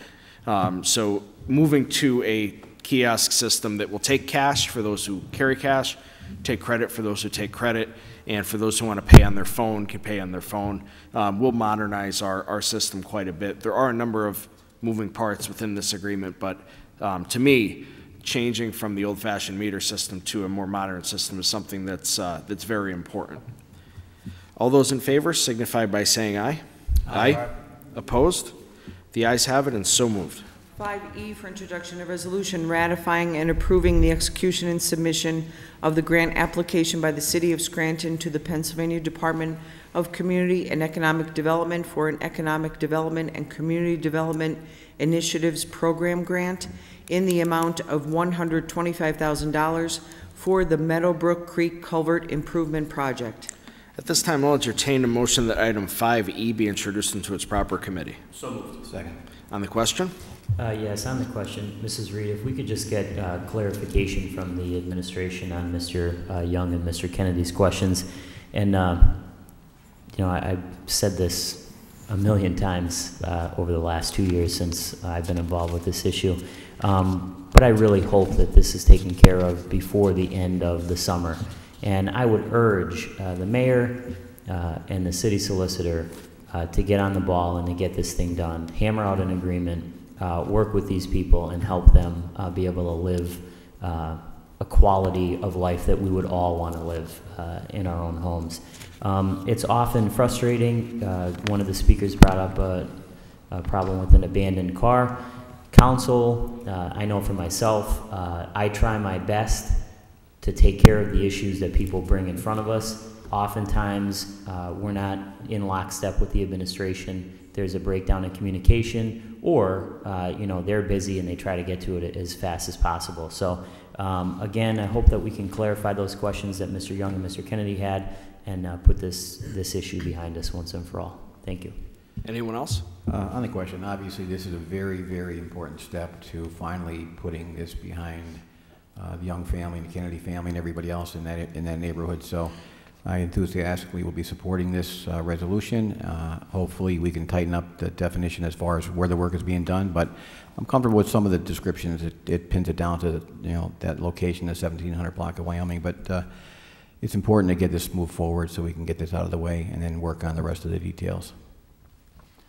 So moving to a kiosk system that will take cash for those who carry cash, take credit for those who take credit, and for those who want to pay on their phone can pay on their phone. We'll modernize our system quite a bit. There are a number of moving parts within this agreement, but to me, changing from the old-fashioned meter system to a more modern system is something that's very important. All those in favor signify by saying aye. Aye. Opposed? The ayes have it, and so moved. 5E for introduction of resolution ratifying and approving the execution and submission of the grant application by the City of Scranton to the Pennsylvania Department of Community and Economic Development for an Economic Development and Community Development Initiatives Program Grant in the amount of $125,000 for the Meadowbrook Creek Culvert Improvement Project. At this time, I'll entertain a motion that item 5E be introduced into its proper committee. So moved. Second. On the question? Yes, on the question, Mrs. Reed, if we could just get clarification from the administration on Mr. Young and Mr. Kennedy's questions. And, you know, I've said this a million times over the last 2 years since I've been involved with this issue. But I really hope that this is taken care of before the end of the summer. And I would urge the mayor and the city solicitor to get on the ball and to get this thing done, hammer out an agreement, work with these people and help them be able to live a quality of life that we would all want to live in our own homes. It's often frustrating. One of the speakers brought up a problem with an abandoned car. Council, I know for myself, I try my best to take care of the issues that people bring in front of us. Oftentimes, we're not in lockstep with the administration. There's a breakdown in communication, or you know, they're busy and they try to get to it as fast as possible. So again, I hope that we can clarify those questions that Mr. Young and Mr. Kennedy had, and put this issue behind us once and for all. Thank you. Anyone else? On the question, obviously this is a very, very important step to finally putting this behind the Young family and the Kennedy family and everybody else in that neighborhood. So I enthusiastically will be supporting this resolution. Hopefully we can tighten up the definition as far as where the work is being done, but I'm comfortable with some of the descriptions. It pins it down to, you know, that location, the 1700 block of Wyoming, but it's important to get this moved forward so we can get this out of the way and then work on the rest of the details.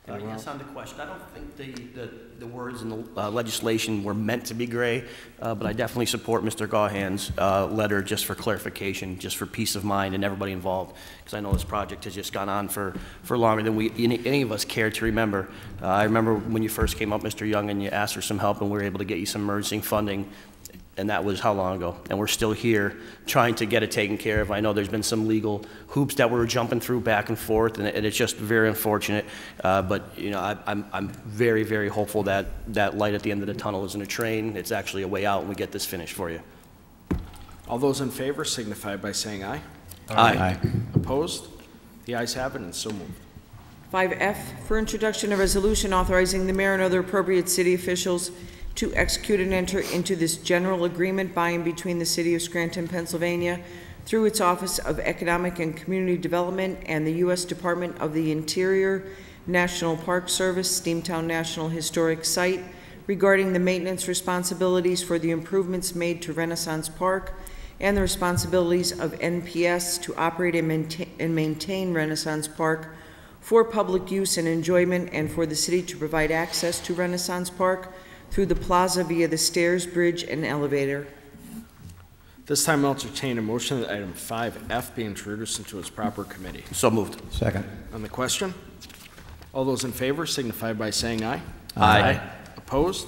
Yes, on the question, I don't think the words in the legislation were meant to be gray, but I definitely support Mr. Gahan's letter just for clarification, just for peace of mind and everybody involved, because I know this project has just gone on for longer than any of us care to remember. I remember when you first came up, Mr. Young, and you asked for some help, and we were able to get you some emergency funding. And that was how long ago? And we're still here trying to get it taken care of. I know there's been some legal hoops that we're jumping through back and forth, and it's just very unfortunate. But you know, I'm very, very hopeful that that light at the end of the tunnel isn't a train. It's actually a way out, and we get this finished for you. All those in favor signify by saying aye. Aye. Opposed? The ayes have it, and so moved. 5F for introduction of resolution authorizing the mayor and other appropriate city officials to execute and enter into this general agreement by and between the City of Scranton, Pennsylvania, through its Office of Economic and Community Development and the U.S. Department of the Interior, National Park Service, Steamtown National Historic Site, regarding the maintenance responsibilities for the improvements made to Renaissance Park and the responsibilities of NPS to operate and maintain Renaissance Park for public use and enjoyment, and for the city to provide access to Renaissance Park through the plaza via the stairs, bridge, and elevator. This time I'll entertain a motion that item 5F be introduced into its proper committee. So moved. Second. On the question, all those in favor signify by saying aye. Aye. Opposed?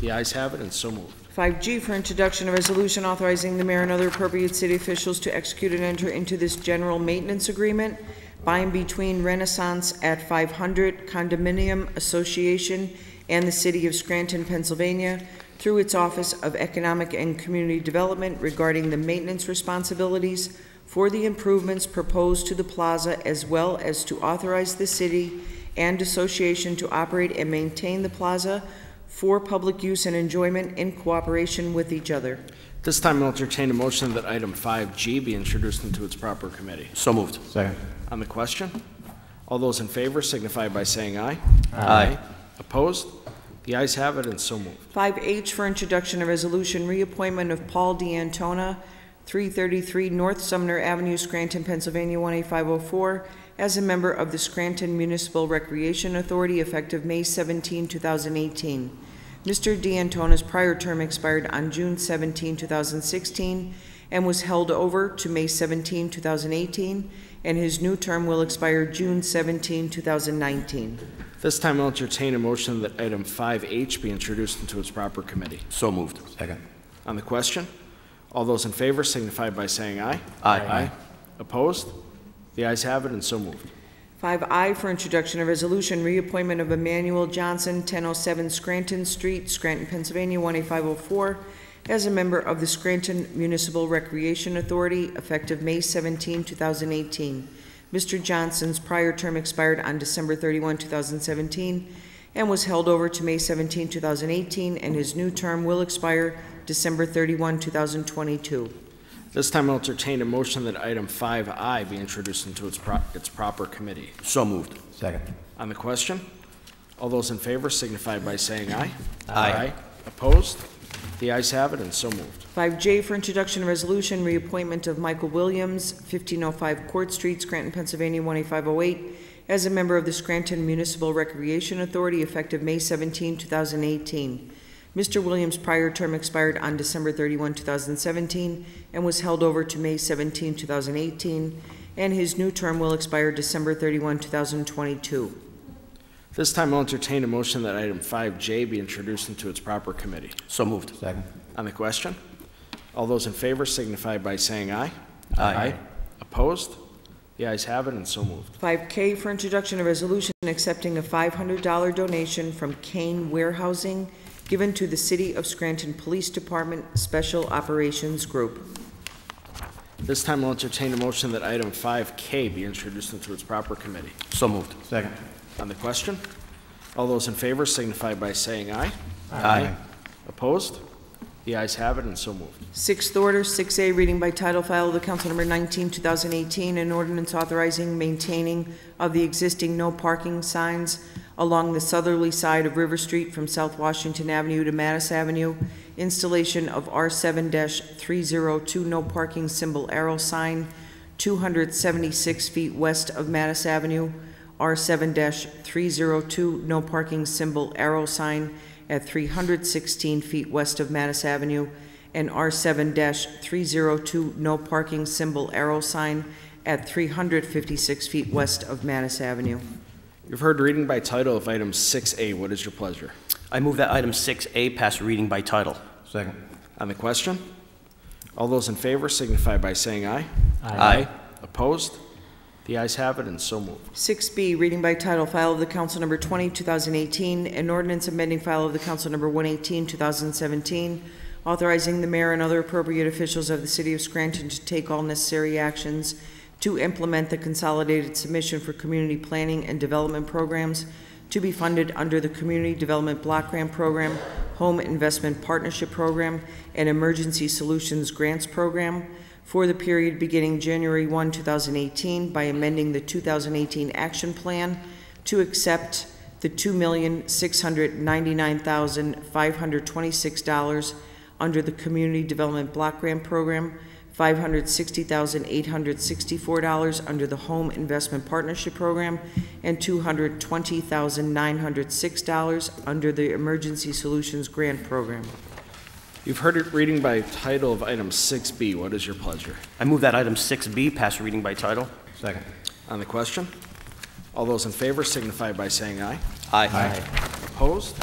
The ayes have it, and so moved. 5G for introduction of resolution authorizing the mayor and other appropriate city officials to execute and enter into this general maintenance agreement by and between Renaissance at 500 Condominium Association and the City of Scranton, Pennsylvania, through its Office of Economic and Community Development regarding the maintenance responsibilities for the improvements proposed to the plaza, as well as to authorize the city and association to operate and maintain the plaza for public use and enjoyment in cooperation with each other. This time I'll entertain a motion that item 5G be introduced into its proper committee. So moved. Second. On the question, all those in favor signify by saying aye. Aye. Opposed? The ayes have it, and so moved. 5H for introduction of resolution, reappointment of Paul D'Antona, 333 North Sumner Avenue, Scranton, Pennsylvania, 18504, as a member of the Scranton Municipal Recreation Authority effective May 17, 2018. Mr. D'Antona's prior term expired on June 17, 2016, and was held over to May 17, 2018, and his new term will expire June 17, 2019. This time I'll entertain a motion that item 5H be introduced into its proper committee. So moved. Second. On the question, all those in favor signify by saying aye. Aye. Opposed? The ayes have it, and so moved. 5I for introduction of resolution, reappointment of Emmanuel Johnson, 1007 Scranton Street, Scranton, Pennsylvania, 18504, as a member of the Scranton Municipal Recreation Authority effective May 17, 2018. Mr. Johnson's prior term expired on December 31, 2017, and was held over to May 17, 2018, and his new term will expire December 31, 2022. This time I'll entertain a motion that item 5I be introduced into its proper committee. So moved. Second. On the question, all those in favor signify by saying aye. Aye. Opposed? The ayes have it, and so moved. 5J for introduction of resolution, reappointment of Michael Williams, 1505 Court Street, Scranton, Pennsylvania, 18508, as a member of the Scranton Municipal Recreation Authority effective May 17, 2018. Mr. Williams' prior term expired on December 31, 2017, and was held over to May 17, 2018, and his new term will expire December 31, 2022. This time I'll entertain a motion that item 5J be introduced into its proper committee. So moved. Second. On the question, all those in favor signify by saying aye. Aye. Opposed? The ayes have it, and so moved. 5K for introduction of resolution accepting a $500 donation from Kane Warehousing given to the City of Scranton Police Department Special Operations Group. This time I'll entertain a motion that item 5K be introduced into its proper committee. So moved. Second. On the question, all those in favor signify by saying aye. Aye. Opposed? The ayes have it, and so moved. Sixth order, 6A, reading by title, file of the Council number 19, 2018, an ordinance authorizing maintaining of the existing no parking signs along the southerly side of River Street from South Washington Avenue to Mattis Avenue, installation of R7-302 no parking symbol arrow sign 276 feet west of Mattis Avenue, R7-302 no parking symbol arrow sign at 316 feet west of Mattis Avenue, and R7-302 no parking symbol arrow sign at 356 feet west of Mattis Avenue. You've heard reading by title of item 6A. What is your pleasure? I move that item 6A pass reading by title. Second. On the question, all those in favor signify by saying aye. Aye. Opposed? The ayes have it, and so moved. 6B, reading by title, file of the Council number 20, 2018, an ordinance amending file of the Council number 118, 2017, authorizing the mayor and other appropriate officials of the City of Scranton to take all necessary actions to implement the consolidated submission for community planning and development programs to be funded under the Community Development Block Grant Program, Home Investment Partnership Program, and Emergency Solutions Grants Program for the period beginning January 1, 2018 by amending the 2018 Action Plan to accept the $2,699,526 under the Community Development Block Grant Program, $560,864 under the Home Investment Partnership Program, and $220,906 under the Emergency Solutions Grant Program. You've heard it reading by title of item 6B. What is your pleasure? I move that item 6B pass reading by title. Second. On the question, all those in favor signify by saying aye. Aye. Opposed?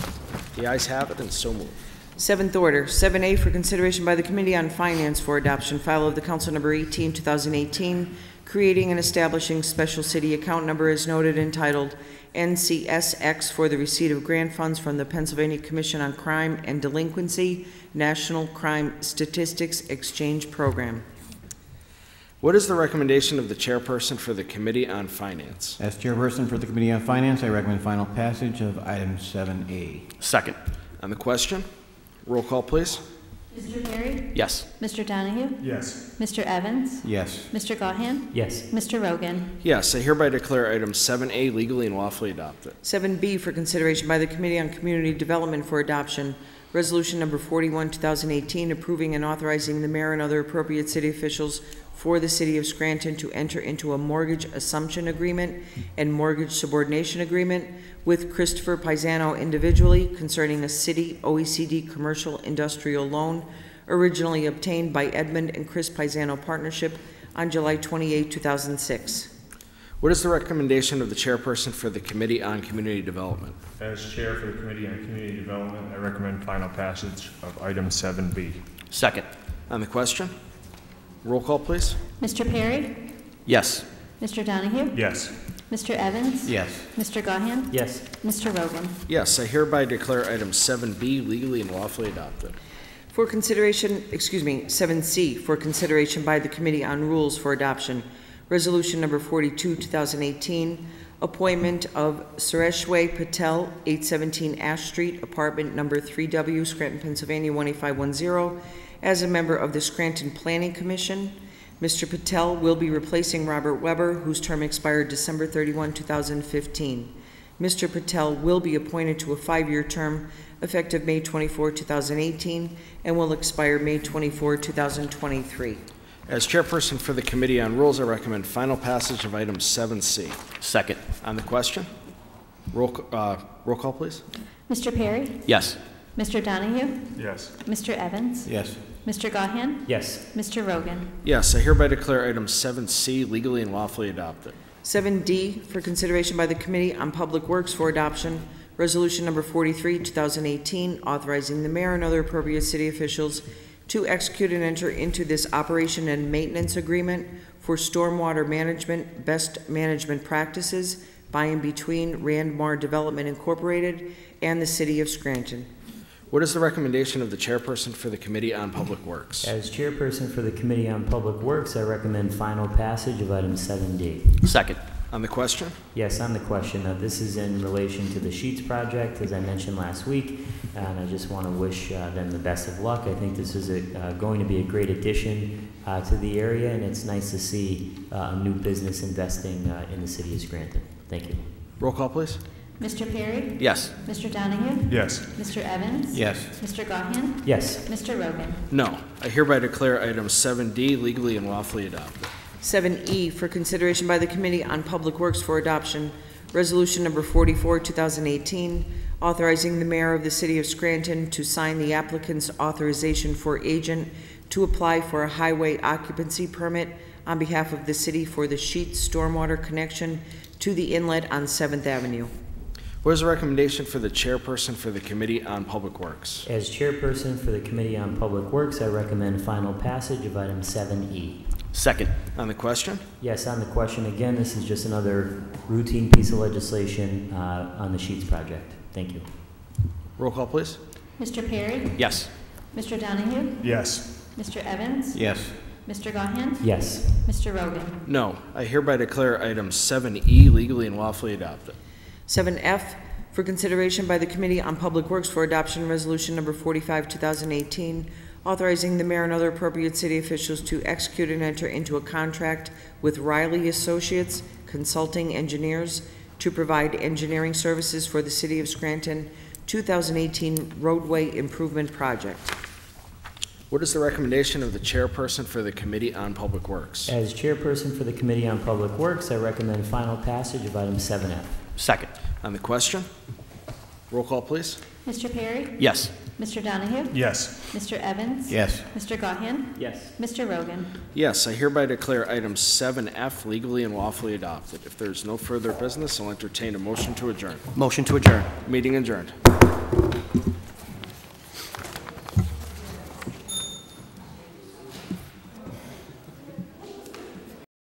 The ayes have it, and so moved. Seventh order, 7A, for consideration by the Committee on Finance for adoption, file of the Council number 18, 2018, creating and establishing special city account number as noted entitled NCSX for the receipt of grant funds from the Pennsylvania Commission on Crime and Delinquency National Crime Statistics Exchange Program. What is the recommendation of the chairperson for the Committee on Finance? As chairperson for the Committee on Finance, I recommend final passage of item 7A. Second. On the question, roll call, please. Mr. Perry? Yes. Mr. Donahue? Yes. Mr. Evans? Yes. Mr. Gahan? Yes. Mr. Rogan? Yes, I hereby declare item 7A legally and lawfully adopted. 7B, for consideration by the Committee on Community Development for adoption, resolution number 41, 2018, approving and authorizing the mayor and other appropriate city officials for the City of Scranton to enter into a mortgage assumption agreement and mortgage subordination agreement with Christopher Paisano individually concerning a city OECD commercial industrial loan originally obtained by Edmund and Chris Paisano Partnership on July 28, 2006. What is the recommendation of the chairperson for the Committee on Community Development? As chair for the Committee on Community Development, I recommend final passage of item 7B. Second. On the question, roll call, please. Mr. Perry? Yes. Mr. Donahue? Yes. Mr. Evans? Yes. Mr. Gahan? Yes. Mr. Rogan? Yes, I hereby declare item 7B legally and lawfully adopted. For consideration, 7C, for consideration by the Committee on Rules for adoption, resolution number 42, 2018, appointment of Sureshway Patel, 817 Ash Street, apartment number 3W, Scranton, Pennsylvania, 18510, as a member of the Scranton Planning Commission. Mr. Patel will be replacing Robert Weber, whose term expired December 31, 2015. Mr. Patel will be appointed to a 5-year term effective May 24, 2018, and will expire May 24, 2023. As chairperson for the Committee on Rules, I recommend final passage of item 7C. Second. On the question, roll call, please. Mr. Perry? Yes. Mr. Donahue? Yes. Mr. Evans? Yes. Mr. Gahan? Yes. Mr. Rogan? Yes, I hereby declare item 7C legally and lawfully adopted. 7D for consideration by the Committee on Public Works for adoption, Resolution Number 43, 2018, authorizing the mayor and other appropriate city officials to execute and enter into this operation and maintenance agreement for stormwater management best management practices by and between Randmar Development Incorporated and the City of Scranton. What is the recommendation of the chairperson for the Committee on Public Works? As chairperson for the Committee on Public Works, I recommend final passage of item 7D. Second. On the question? Yes, on the question. This is in relation to the Sheets project, as I mentioned last week, and I just want to wish them the best of luck. I think this is going to be a great addition to the area, and it's nice to see a new business investing in the city of Scranton. Thank you. Roll call, please. Mr. Perry? Yes. Mr. Donahue? Yes. Mr. Evans? Yes. Mr. Gahan? Yes. Mr. Rogan? No. I hereby declare item 7D legally and lawfully adopted. 7E for consideration by the Committee on Public Works for adoption, Resolution Number 44, 2018, authorizing the mayor of the City of Scranton to sign the applicant's authorization for agent to apply for a highway occupancy permit on behalf of the city for the Sheets stormwater connection to the inlet on 7th Avenue. What is the recommendation for the chairperson for the Committee on Public Works? As chairperson for the Committee on Public Works, I recommend final passage of item 7E. Second. On the question? Yes, on the question, again, this is just another routine piece of legislation on the Sheets project. Thank you. Roll call, please. Mr. Perry? Yes. Mr. Donahue? Yes. Mr. Evans? Yes. Mr. Gahan? Yes. Mr. Rogan? No. I hereby declare item 7E legally and lawfully adopted. 7F for consideration by the Committee on Public Works for adoption, Resolution Number 45, 2018, authorizing the mayor and other appropriate city officials to execute and enter into a contract with Riley Associates Consulting Engineers to provide engineering services for the City of Scranton 2018 roadway improvement project. What is the recommendation of the chairperson for the Committee on Public Works? As chairperson for the Committee on Public Works, I recommend final passage of item 7F. Second. On the question? Roll call, please. Mr. Perry? Yes. Mr. Donahue? Yes. Mr. Evans? Yes. Mr. Gahan? Yes. Mr. Rogan? Yes, I hereby declare item 7F legally and lawfully adopted. If there is no further business, I'll entertain a motion to adjourn. Motion to adjourn. Meeting adjourned.